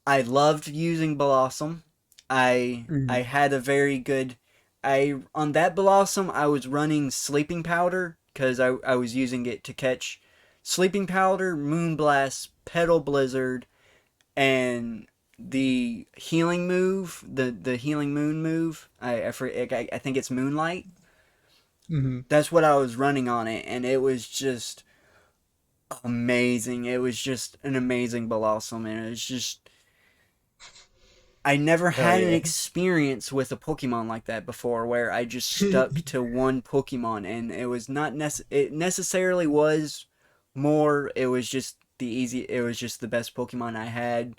I loved using Blossom. I Hmm. had a very good. I On that Blossom I was running Sleeping Powder because I was using it to catch Sleeping Powder, Moonblast, Petal Blizzard, and the healing move, the healing moon move. I think it's Moonlight. Hmm. That's what I was running on it, and it was just amazing. It was just an amazing Blossom, and it was just I never Hell had an yeah. experience with a Pokemon like that before, where I just stuck to one Pokemon, and it was not it necessarily was more. It was just the easy. It was just the best Pokemon I had.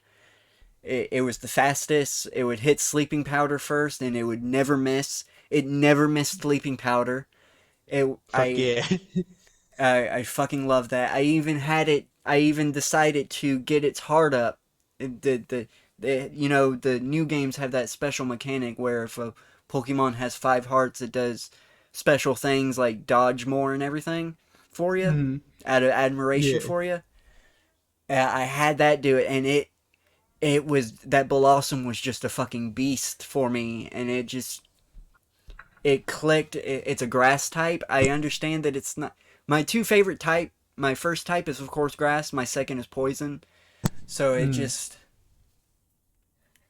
It was the fastest. It would hit Sleeping Powder first, and it would never miss. It never missed Sleeping Powder. It Fuck yeah. I fucking love that. I even had it. I even decided to get its heart up. The new games have that special mechanic where if a Pokemon has 5 hearts, it does special things like dodge more and everything for you, Hmm. out of admiration Yeah. for you. I had that do it, and it was that Blossom was just a fucking beast for me, and it clicked. It's a grass type. I understand that it's not my two favorite type. My first type is of course grass. My second is poison. So Hmm.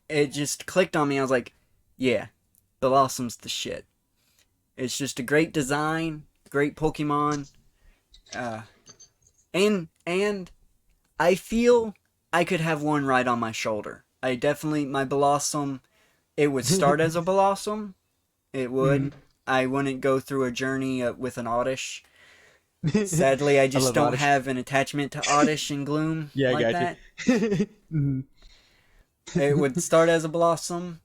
it just clicked on me. I was like, yeah, Blossom's the shit. It's just a great design, great Pokemon, uh, and I feel I could have one right on my shoulder. I definitely my Blossom. It would start as a Blossom. It Hmm. would. I wouldn't go through a journey with an Oddish. Sadly, I I just love don't Oddish. have an attachment to Oddish and Gloom Yeah, I like got you. that. Hmm. It would start as a Blossom,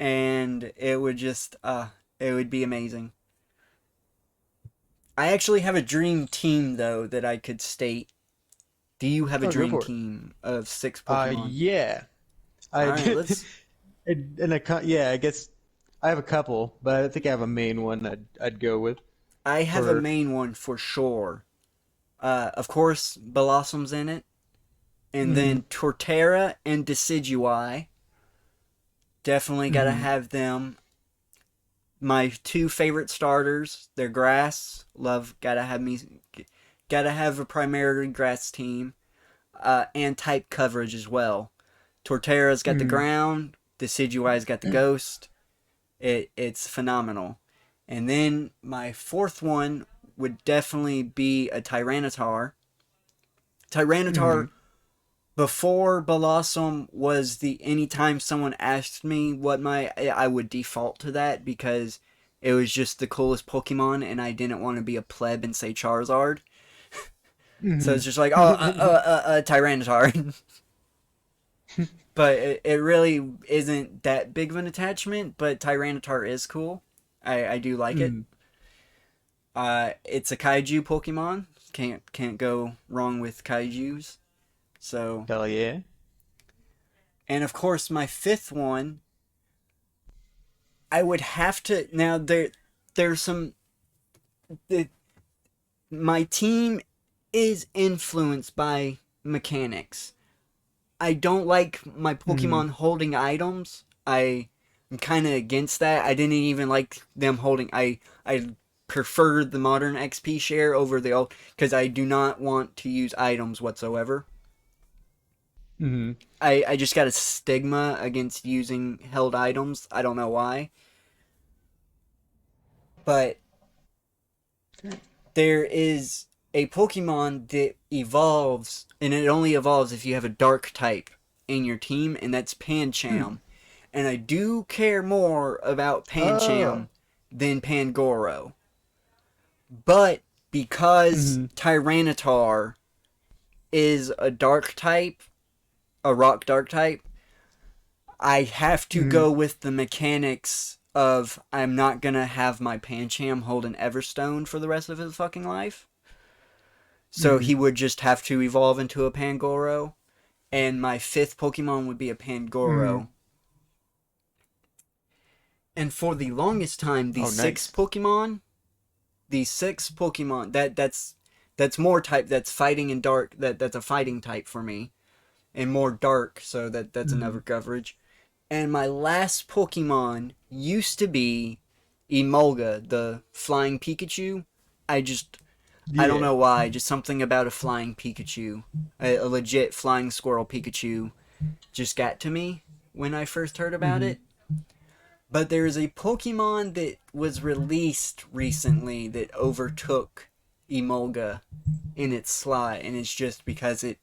and it would be amazing. I actually have a dream team though that I could state. Do you have a Oh, go dream for it. team of 6 Pokemon? Yeah. All I right, did. let's. Yeah, I guess I have a couple, but I think I have a main one I'd go with I have a for. main one for sure. Of course, Blossom's in it, and Hmm. then Torterra and Decidueye. Definitely gotta Hmm. have them. My two favorite starters, they're grass. Love, gotta have a primary grass team, and type coverage as well. Torterra's got the Hmm. ground. Decidueye's got the ghost. It's phenomenal. And then my fourth one would definitely be a Tyranitar. Hmm. Tyranitar Before Blossom was the anytime someone asked me what my I would default to that because it was just the coolest Pokemon and I didn't want to be a pleb and say Charizard. So it's Hmm. just like Tyranitar. But it really isn't that big of an attachment, but Tyranitar is cool. I do like it. Hmm. It's a kaiju Pokemon. Can't go wrong with kaijus. So, Hell yeah. and of course my fifth one, I would have to now there's some the, my team is influenced by mechanics. I don't like my Hmm. Pokemon holding items. I'm kind of against that. I didn't even like them holding. I prefer the modern XP share over the old because I do not want to use items whatsoever. Hmm. I just got a stigma against using held items. I don't know why, but there is a Pokemon that evolves, and it only evolves if you have a dark type in your team, and that's Hmm. Pancham. And I do care more about Oh. Pancham than Pangoro. But because Hmm. Tyranitar is a dark type, a rock dark type, I have to Hmm. go with the mechanics of I'm not gonna have my Pancham hold an Everstone for the rest of his fucking life. So Hmm. he would just have to evolve into a Pangoro. And my fifth Pokemon would be a Hmm. Pangoro. And for the longest time, Oh, nice. the six Pokemon that's more type that's fighting and dark that's a fighting type for me and more dark so that's Hmm. another coverage. And my last Pokemon used to be Emolga, the flying Pikachu. I just I don't Yeah. know why, just something about a flying Pikachu, a legit flying squirrel Pikachu just got to me when I first heard about Hmm. it. But there is a Pokemon that was released recently that overtook Emolga in its slot, and it's just because it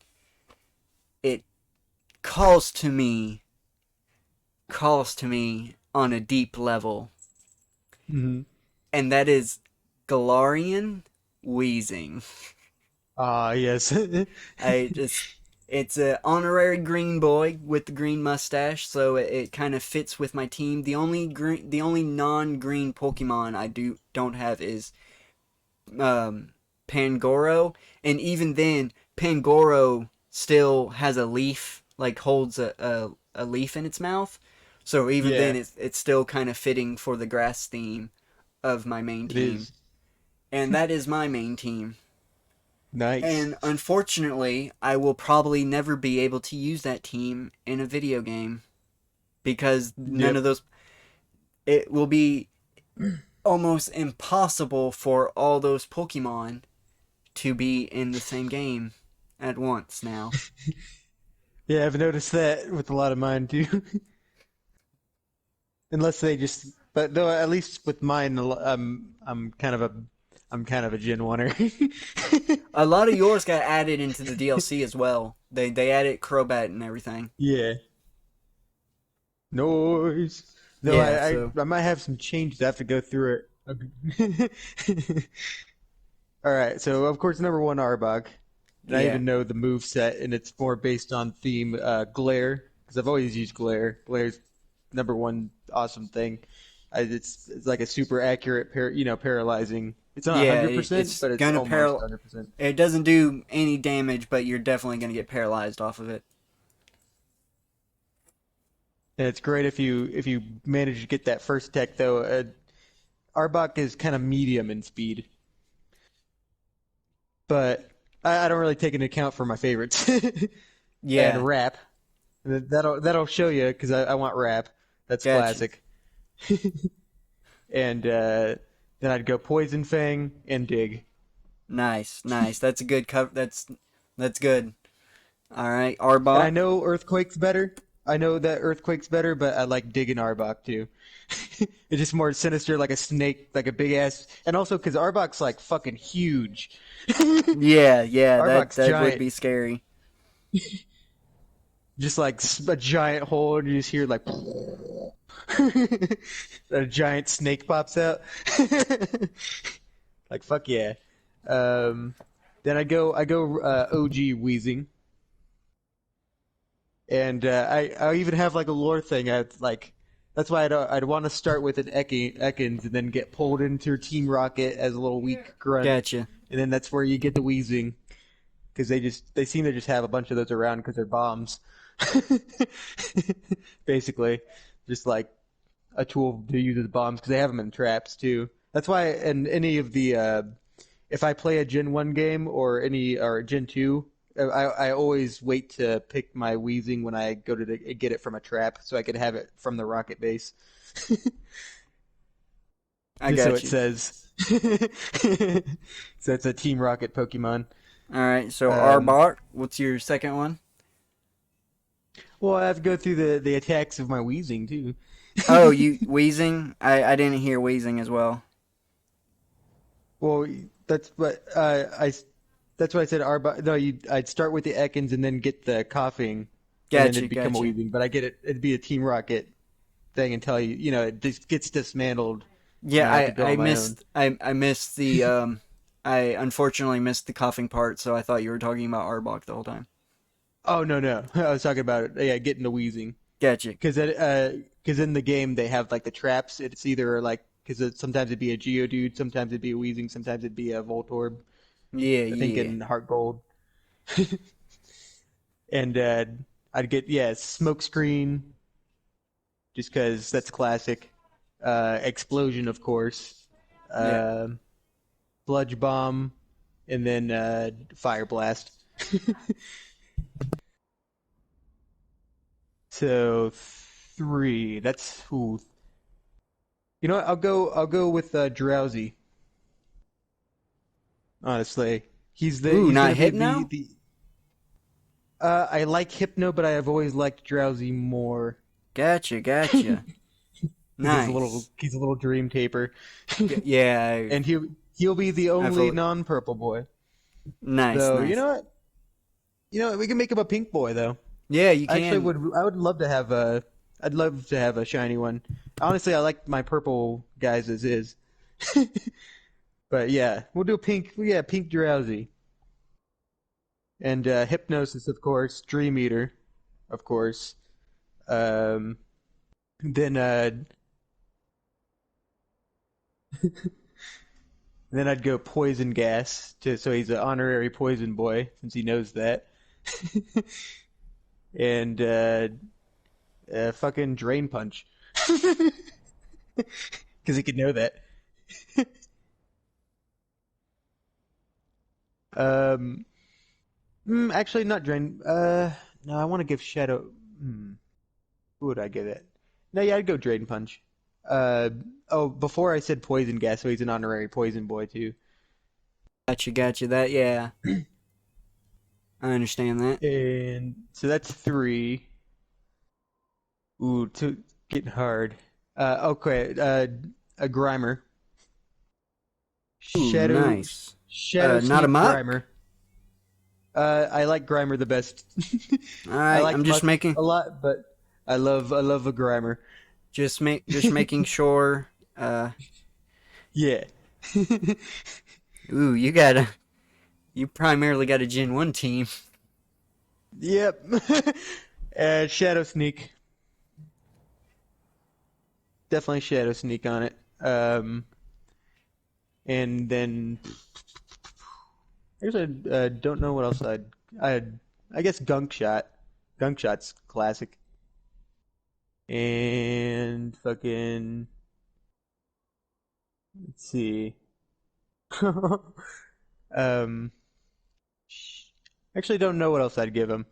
calls to me calls to me on a deep level, Hmm. and that is Galarian Wheezing. Ah, yes. I just it's a honorary green boy with the green mustache, so it kind of fits with my team. The only non-green Pokemon I don't have is um, Pangoro, and even then, Pangoro still has a leaf, like holds a leaf in its mouth. So even then, Yeah, it's still kind of fitting for the grass theme of my main it team, is. and that is my main team. Nice. And unfortunately, I will probably never be able to use that team in a video game because none Yep. of those. It will be almost impossible for all those Pokemon to be in the same game at once now. Yeah, I've noticed that with a lot of mine too. Unless they just, but though at least with mine, I'm kind of a Gen oneer. A lot of yours got added into the DLC as well. They added Crowbat and everything. Yeah, noise. Though Yeah, so I might have some changes. I have to go through it. Okay. All right, so of course number one Arbok, and I yeah, even know the move set, and it's more based on theme Glare because I've always used Glare. Glare's number one awesome thing. It's like a super accurate paralyzing. It's not yeah. 100%, It's but it's gonna almost paral. 100%. It doesn't do any damage, but you're definitely gonna get paralyzed off of it. And it's great if you manage to get that first tech though. Arbok is kind of medium in speed, but I don't really take into account for my favorites. And Yeah, rap. That'll show you because I want rap. That's gotcha. classic. And then I'd go Poison Fang and Dig. Nice, nice. That's a good cover. That's good. All right, And I Arbok. know Earthquake's better. I know that Earthquake's better, but I like Dig and Arbok too. It's just more sinister, like a snake, like a big ass. And also because Arbok's like fucking huge. Yeah, yeah. Arbok's That would giant. be scary. just like a giant hole, and you just hear like a giant snake pops out. Like fuck yeah. Um, then I go OG Wheezing, and I even have like a lore thing. I like that's why I'd want to start with an Ekans and then get pulled into Team Rocket as a little weak grunt, Gotcha. and then that's where you get the Wheezing because they seem to just have a bunch of those around because they're bombs. Basically, just like a tool to use as bombs because they have them in traps too. That's why in any of the if I play a Gen 1 game or Gen 2, I always wait to pick my Weezing when I go to get it from a trap so I can have it from the rocket base. I Just so got it you. says. So it's a Team Rocket Pokemon. All right. So Um, Arbok, what's your second one? well, I have to go through the attacks of my Weezing too. Oh, you wheezing? I didn't hear wheezing as well. Well, that's what that's what I said. Arba, no, I'd start with the Ekans and then get the coughing, and then Gotcha, it'd become a gotcha. Weezing. But I get it. It'd be a Team Rocket thing until it just gets dismantled, and Yeah, I have to go I on my own. missed I missed the I unfortunately missed the coughing part, so I thought you were talking about Arbok the whole time. Oh no, no, I was talking about it. Yeah, getting the Weezing Gotcha. because in the game they have like the traps. It's either like because sometimes it'd be a Geodude, sometimes it'd be a Weezing, sometimes it'd be a Voltorb. Yeah, I think yeah. in Heart Gold. And I'd get smoke screen just because that's classic. Explosion, of course. Yeah. Uh, Sludge bomb, and then fire blast. So three. That's ooh. You know what? I'll go with drowsy. Honestly, Ooh, he's not gonna be Hypno? the. I like Hypno, but I have always liked drowsy more. Gotcha, gotcha. Because Nice. he's a little dream taper, Yeah, and he'll be the I only fully non-purple boy. nice, So nice. you know what, we can make him a pink boy though. Yeah, you I can. would love to have a I'd love to have a shiny one. Honestly, I like my purple guys as is. But yeah, we'll do pink. Yeah, pink drowsy and hypnosis, of course. Dream eater, of course. Um, then then I'd go poison gas so he's an honorary poison boy since he knows that. And fucking drain punch because he could know that. Um, actually, not drain. No, I want to give Shadow. Who would I give it? No, yeah, I'd go drain punch. Uh, oh, before I said poison gas, so he's an honorary poison boy too. Gotcha, gotcha. That, yeah. I understand that. And so that's three. Ooh, getting hard. Okay. A Grimer. Ooh, Shadow nice. Shadow Not a Sneak muck? Grimer. I like Grimer the best. I Alright, I'm like just Muck making a lot, but I love a Grimer. just making sure. Yeah. Ooh, you primarily got a Gen 1 team. Yep. Shadow Sneak. Definitely Shadow Sneak on it. And then I guess I don't know what else I guess Gunk Shot. Gunk Shot's classic. And fucking let's see. um, actually don't know what else I'd give him,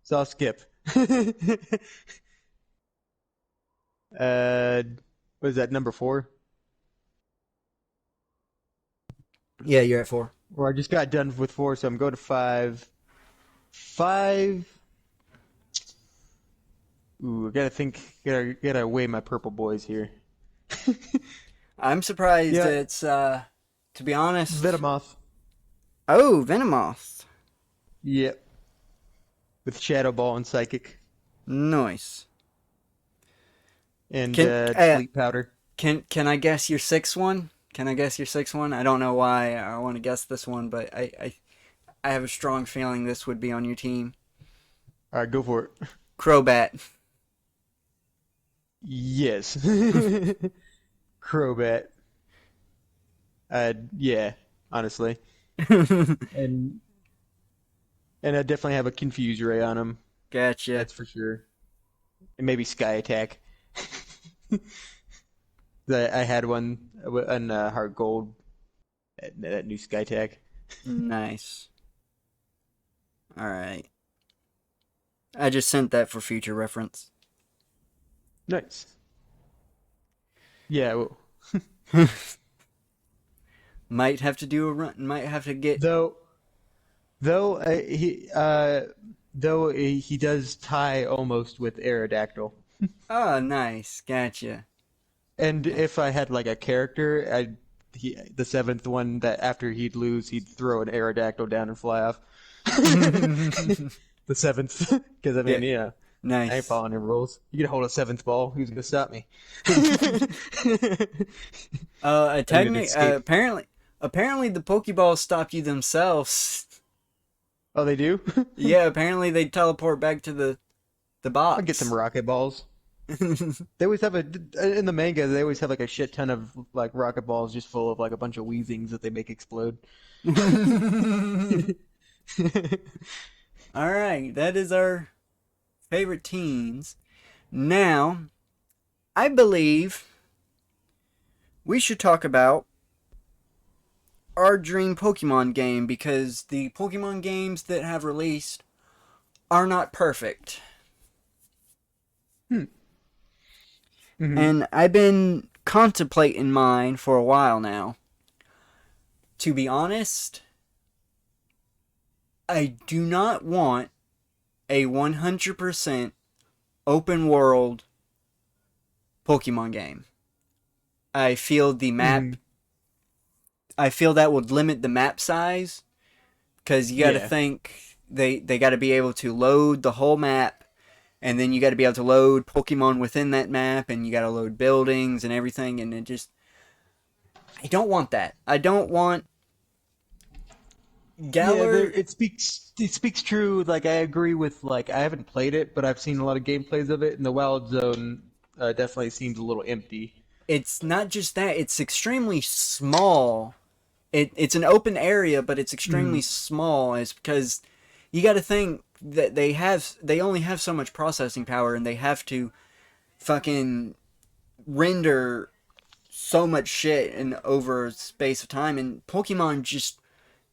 so I'll skip. uh, what is that, number four? Yeah, you're at 4. Or I just got done with four, so I'm going to five. Five. Ooh, I gotta think. Gotta weigh my purple boys here. I'm surprised Yeah, it's to be honest. Venomoth. Oh, Venomoth. Yep, with Shadow Ball and Psychic. Nice. and Can sleep powder. can I guess your sixth one? Can I guess your sixth one? I don't know why I want to guess this one, but I have a strong feeling this would be on your team. All right, go for it. Crowbat. Yes. Crowbat. Yeah, honestly. And I definitely have a confuse ray on him. Gotcha. That's for sure. And maybe Sky Attack. I had one on Heart Gold. That new Sky Attack. Nice. All right. I just sent that for future reference. Nice. Yeah. Well, Might have to do a run. Might have to get. though, though he does tie almost with Aerodactyl. Oh, nice. Gotcha. And if I had like a character, the seventh one that after he'd lose, he'd throw an Aerodactyl down and fly off. The seventh, because I Yeah. mean, yeah, I ain't Nice. following the rules. You can hold a seventh ball. Who's gonna stop me? I mean, escape. Apparently the Pokeballs stop you themselves. Oh, they do? Yeah, apparently they teleport back to the I'll get box. some rocket balls. They always have in the manga. They always have like a shit ton of like rocket balls just full of like a bunch of Weezings that they make explode. All right, that is our favorite teens. Now, I believe we should talk about our dream Pokemon game because the Pokemon games that have released are not perfect. Hmm. Hmm. And I've been contemplating mine for a while now. To be honest, I do not want a 100% open world Pokemon game. I feel the Hmm. map, I feel that would limit the map size because you got to Yeah. think they got to be able to load the whole map, and then you got to be able to load Pokemon within that map, and you got to load buildings and everything, and it just I don't want that. I don't want Yeah, Galar. it speaks true. Like I agree with like I haven't played it, but I've seen a lot of gameplays of it, and the Wild Zone definitely seems a little empty. It's not just that; it's extremely small. It's an open area, but it's extremely Mm. small. It's because you got to think that they only have so much processing power, and they have to fucking render so much shit in over a space of time. And Pokemon just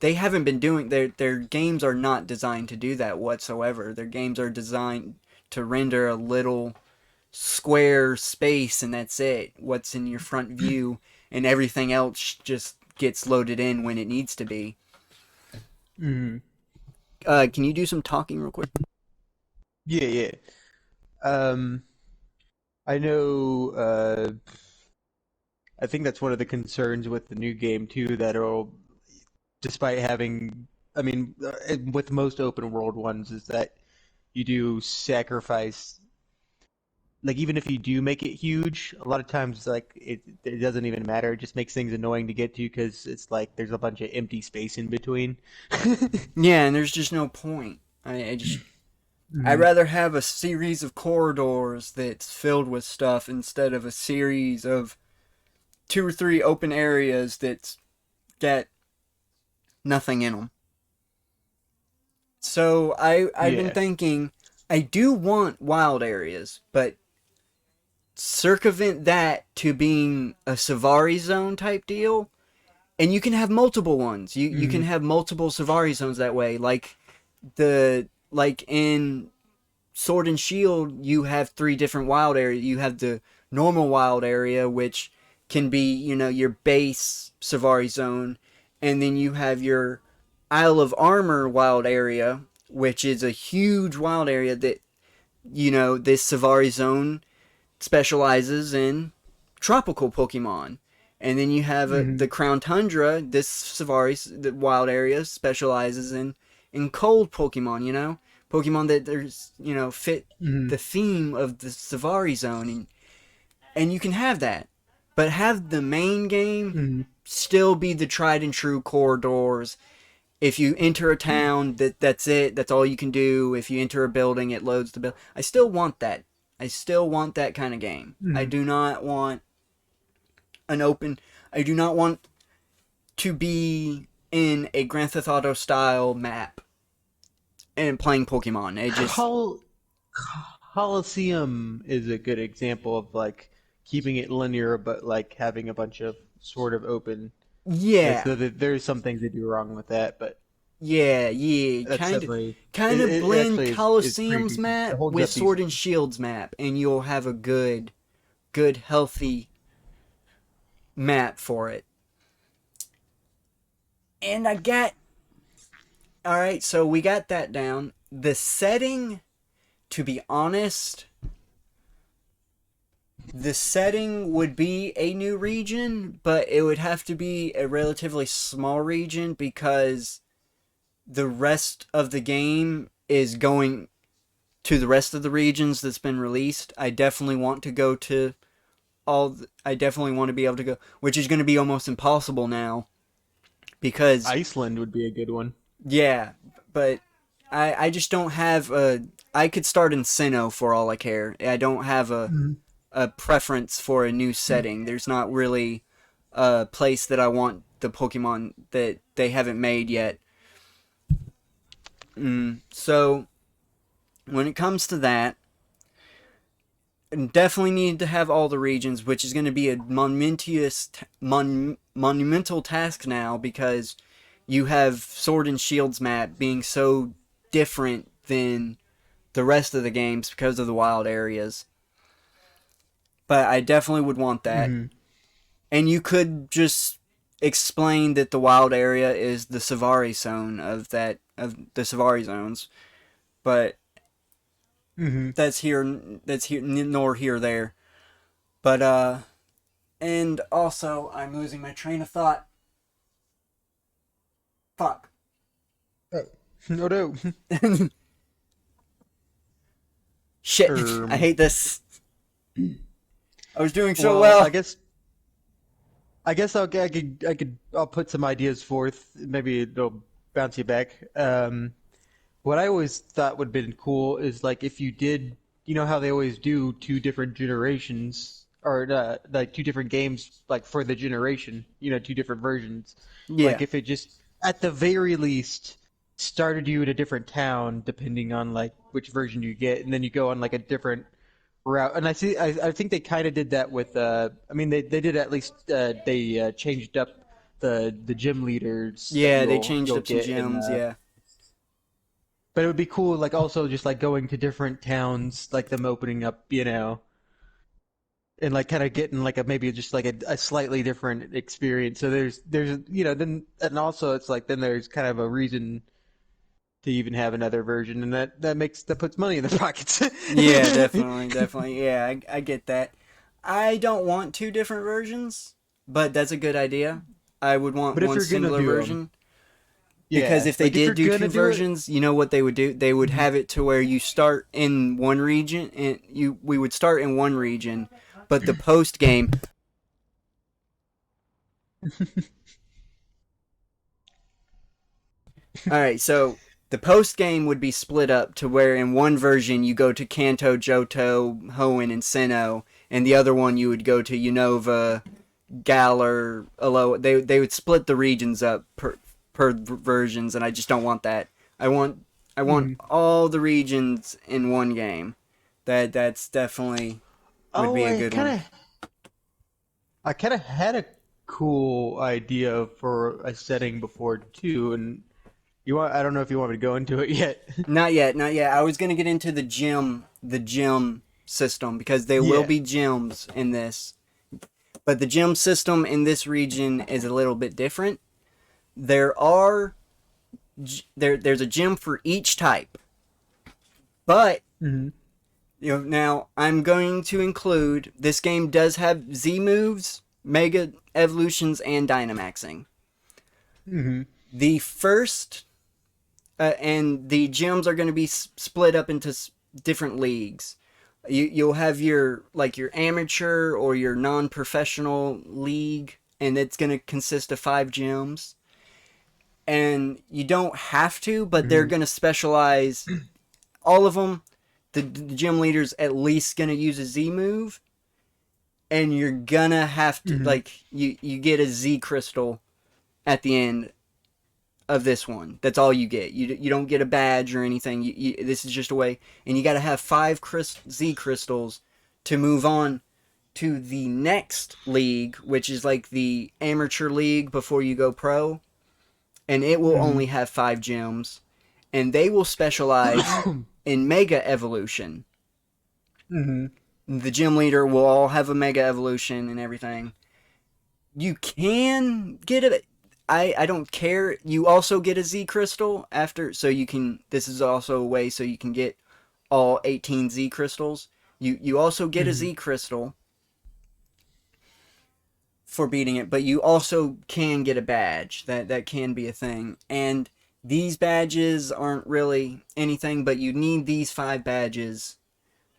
they haven't been doing their games are not designed to do that whatsoever. Their games are designed to render a little square space and that's it. What's in your front view and everything else just gets loaded in when it needs to be. Mm. Can you do some talking real quick? Yeah, yeah. Um, I know. I think that's one of the concerns with the new game too. That it'll, despite having, I mean, with most open world ones, is that you do sacrifice. Like even if you do make it huge, a lot of times like it doesn't even matter. It just makes things annoying to get to because it's like there's a bunch of empty space in between. Yeah, and there's just no point. I just I'd Mhm. rather have a series of corridors that's filled with stuff instead of a series of two or three open areas that's got nothing in them. So I've been Yeah. thinking I do want wild areas, but circumvent that to being a Savari zone type deal, and you can have multiple ones. You can Hmm. have multiple Savari zones that way, like in Sword and Shield, you have three different wild areas. You have the normal wild area, which can be, your base Savari zone, and then you have your Isle of Armor wild area, which is a huge wild area that, this Savari zone specializes in tropical Pokemon. And then you have the Hmm. Crown Tundra, this Savari, the wild area, specializes in cold Pokemon, Pokemon that there's fit Mm-hmm. the theme of the Safari Zone, and you can have that, but have the main game Mm-hmm. still be the tried and true corridors. If you enter a town, that's it. That's all you can do. If you enter a building, it loads the building. I still want that. I still want that kind of game. I Mm-hmm. do not want an open. I do not want to be in a Grand Theft Auto style map and playing Pokemon. It just Col- Coliseum is a good example of like keeping it linear, but like having a bunch of sort of open. yeah, So there's some things they do wrong with that, but yeah. that's definitely Kind it. of It blend actually is pretty Coliseum's decent. It map holds with up Sword and decently. Shield's map, and you'll have a good, healthy map for it. And I got all right. So we got that down. The setting, to be honest, the setting would be a new region, but it would have to be a relatively small region because the rest of the game is going to the rest of the regions that's been released. I definitely want to go to I definitely want to be able to go, which is going to be almost impossible now because Iceland would be a good one. yeah, but I just don't have a. I could start in Sinnoh for all I care. I don't have Mhm. a preference for a new setting. There's not really a place that I want the Pokemon that they haven't made yet. So when it comes to that, definitely need to have all the regions, which is going to be a monumental task now because you have Sword and Shield's map being so different than the rest of the games because of the wild areas. But I definitely would want that. Hmm. And you could just explain that the wild area is the Savari zone of the Savari zones. But Hmm. that's here nor here there. But and also I'm losing my train of thought. Fuck. Oh. No, no. Shit. I hate this. I was doing so Well, well. I'll put some ideas forth. Maybe it'll bounce you back. What I always thought would have been cool is like if you did, you know how they always do two different generations or like two different games like for the generation, two different versions. Like Yeah. if it just at the very least started you in a different town depending on like which version you get, and then you go on like a different route. And I think they kind of did that with I mean they did at least they changed up the gym leaders that Yeah, they changed you'll up some get in gems, yeah. but it would be cool, like also just like going to different towns, like them opening up, and like kind of getting like a maybe just like a slightly different experience. So there's then and also it's like then there's kind of a reason to even have another version, and that puts money in the pockets. Yeah, definitely. Yeah, I get that. I don't want two different versions, but that's a good idea. I would want But if one you're gonna singular do them, version because yeah, if they like if did you're do gonna two do it, versions, you know what they would do? They would mhm. have it to where you start in one region and we would start in one region, but the post game. All right, so the post game would be split up to where in one version you go to Kanto, Johto, Hoenn, and Sinnoh, and the other one you would go to Unova, Galar, Alola. They would split the regions up per versions, and I just don't want that. I want I want Mhm. all the regions in one game. That's definitely would Oh, be a good one. I kind of had a cool idea for a setting before too, and I don't know if you want me to go into it yet. Not yet, not yet. I was gonna get into the gym system because there will Yeah. be gyms in this, but the gym system in this region is a little bit different. There are there's a gym for each type, but Hmm. now I'm going to include this game does have Z moves, Mega Evolutions, and Dynamaxing. Hmm. The first and the gyms are going to be split up into different leagues. You'll have your like your amateur or your non-professional league, and it's going to consist of 5 gyms. And you don't have to, but they're Mm-hmm. going to specialize. All of them, the gym leaders at least going to use a Z move, and you're gonna have to Mm-hmm. like you get a Z crystal at the end of this one. That's all you get. You don't get a badge or anything. This is just a way, and you got to have 5 Z crystals to move on to the next league, which is like the amateur league before you go pro, and it will only have 5 gems, and they will specialize Mm-hmm. in Mega Evolution. Mm-hmm. The gym leader will all have a Mega Evolution and everything. You can get it. I don't care. You also get a Z crystal after, so you can. This is also a way so you can get all 18 Z crystals. You also get a Mm-hmm. Z crystal for beating it, but you also can get a badge. That can be a thing. And these badges aren't really anything, but you need these 5 badges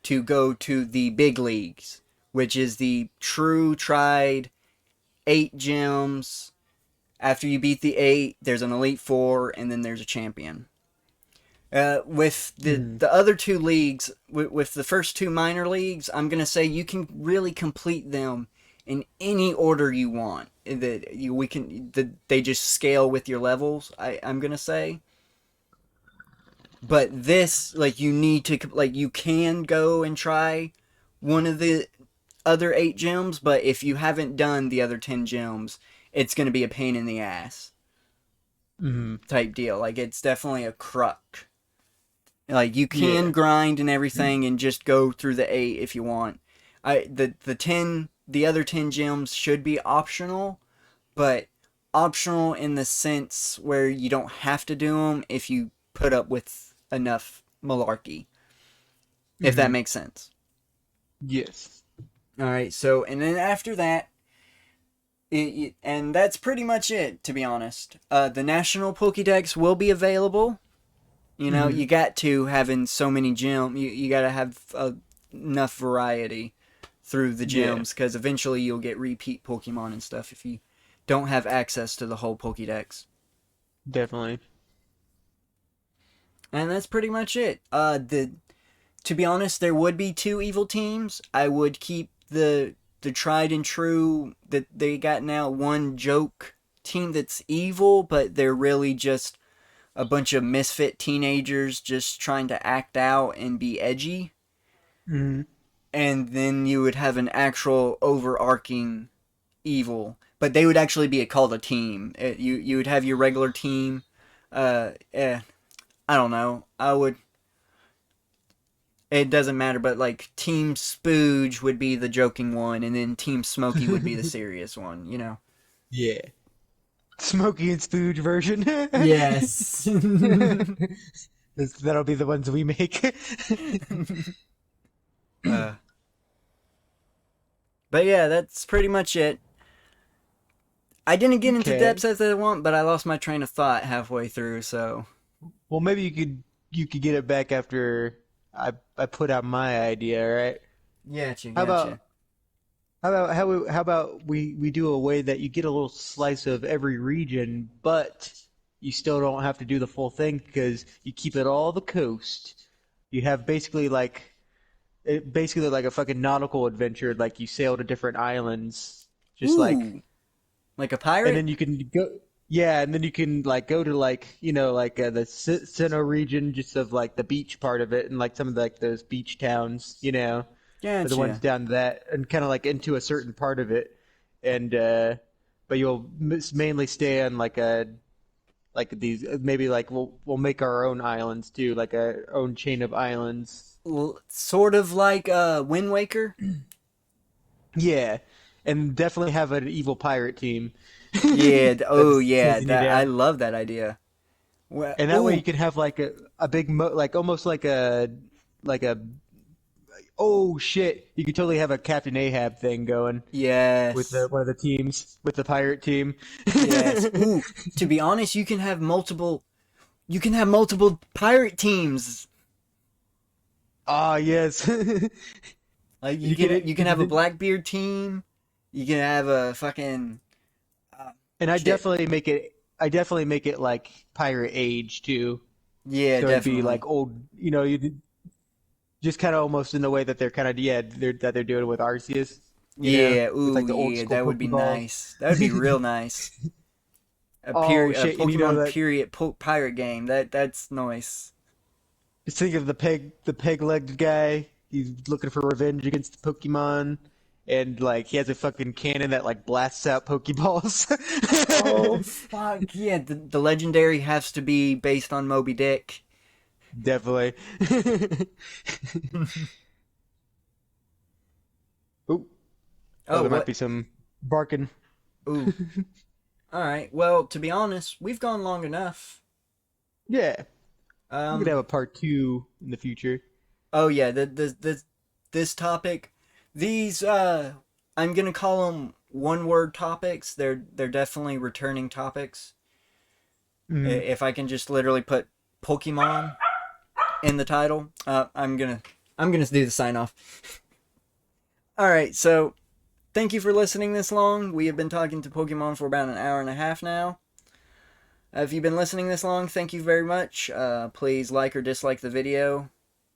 to go to the big leagues, which is the true tried 8 gems. After you beat the 8, there's an Elite Four, and then there's a champion. With Mm-hmm. the other 2 leagues, with the first 2 minor leagues, I'm gonna say you can really complete them in any order you want. They just scale with your levels. I'm gonna say, but this like you need to like you can go and try one of the other 8 gems, but if you haven't done the other 10 gems, it's gonna be a pain in the ass Mm-hmm. type deal. Like it's definitely a crutch. Like you can Yeah. grind and everything and just go through the 8 if you want. The other 10 gems should be optional, but optional in the sense where you don't have to do them if you put up with enough malarkey, if that Mm-hmm. makes sense. Yes. All right, so and then after that, and that's pretty much it, to be honest. The national Pokédex will be available. You know, Mm-hmm. you got to having so many gems. You got to have enough variety through the Yeah. gems because eventually you'll get repeat Pokemon and stuff if you don't have access to the whole Pokédex. Definitely. And that's pretty much it. The To be honest, there would be 2 evil teams. I would keep the tried and true that they got now one joke team that's evil, but they're really just a bunch of misfit teenagers just trying to act out and be edgy. Mm-hmm. And then you would have an actual overarching evil, but they would actually be called a team. You would have your regular team. I don't know. I would. It doesn't matter, but like Team Spooge would be the joking one, and then Team Smokey would be the serious one. You know. Yeah. Smokey and Spooge version. Yes. That'll be the ones we make. uh, but yeah, that's pretty much it. I didn't get into Okay. depths as I want, but I lost my train of thought halfway through. So Well, maybe you could get it back after I put out my idea, right? gotcha, How gotcha. about how about we do a way that you get a little slice of every region, but you still don't have to do the full thing because you keep it all the coast. You have basically like a fucking nautical adventure, like you sail to different islands, just like Ooh, like a and pirate? then you can go, yeah, and then you can like go to like like the Sinnoh region, just of like the beach part of it, and like some of like those beach towns, or the ones Gotcha. down that, and kind of like into a certain part of it, and but you'll mainly stay on like these maybe like we'll make our own islands too, like our own chain of islands. Sort of like Wind Waker. Yeah, and definitely have an evil pirate team Yeah. that Oh, is yeah. chasing you That I down. love that idea. Well, And that way you ooh, can have like a big like almost like a oh shit, you could totally have a Captain Ahab thing going with yes, one of the teams with the pirate team. yes. Ooh, to be honest, you can have multiple. You can have multiple pirate teams. Ah, yes. Like You get it, you can have a Blackbeard team. You can have a fucking uh, and shit. I definitely make it like Pirate Age too. Yeah, So it'd be definitely. like old, you just kind of almost in the way that they're kind of yeah that they're doing with Arceus, Yeah, with ooh, like the old yeah, school that would be Pokeballs. nice. That would be real nice. Oh A shit! And you know Pokemon that period pirate game. That's nice. just think of the peg-legged guy. He's looking for revenge against the Pokemon, and like he has a fucking cannon that like blasts out Pokeballs. Oh fuck yeah! The legendary has to be based on Moby Dick. Definitely. Oop. Oh, Oh there might what? be some barking. Ooh. All right. Well, to be honest, we've gone long enough. Yeah, we could have Um. a part two in the future. Oh yeah. This topic, these I'm gonna call them one word topics. They're definitely returning topics. Mm. If I can just literally put Pokemon in the title, I'm gonna do the sign off. All right. So thank you for listening this long. We have been talking to Pokemon for about an hour and a half now. If you've been listening this long, thank you very much. Please like or dislike the video.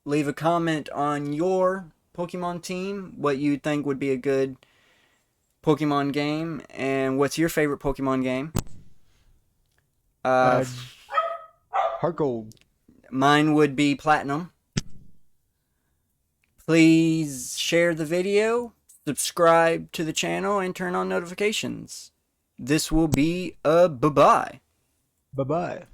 Leave a comment on your Pokemon team, what you think would be a good Pokemon game, and what's your favorite Pokemon game. Uh, Uh, Heart Gold. Mine would be Platinum. Please share the video, subscribe to the channel, and turn on notifications. This will be a bye bye. Bye bye.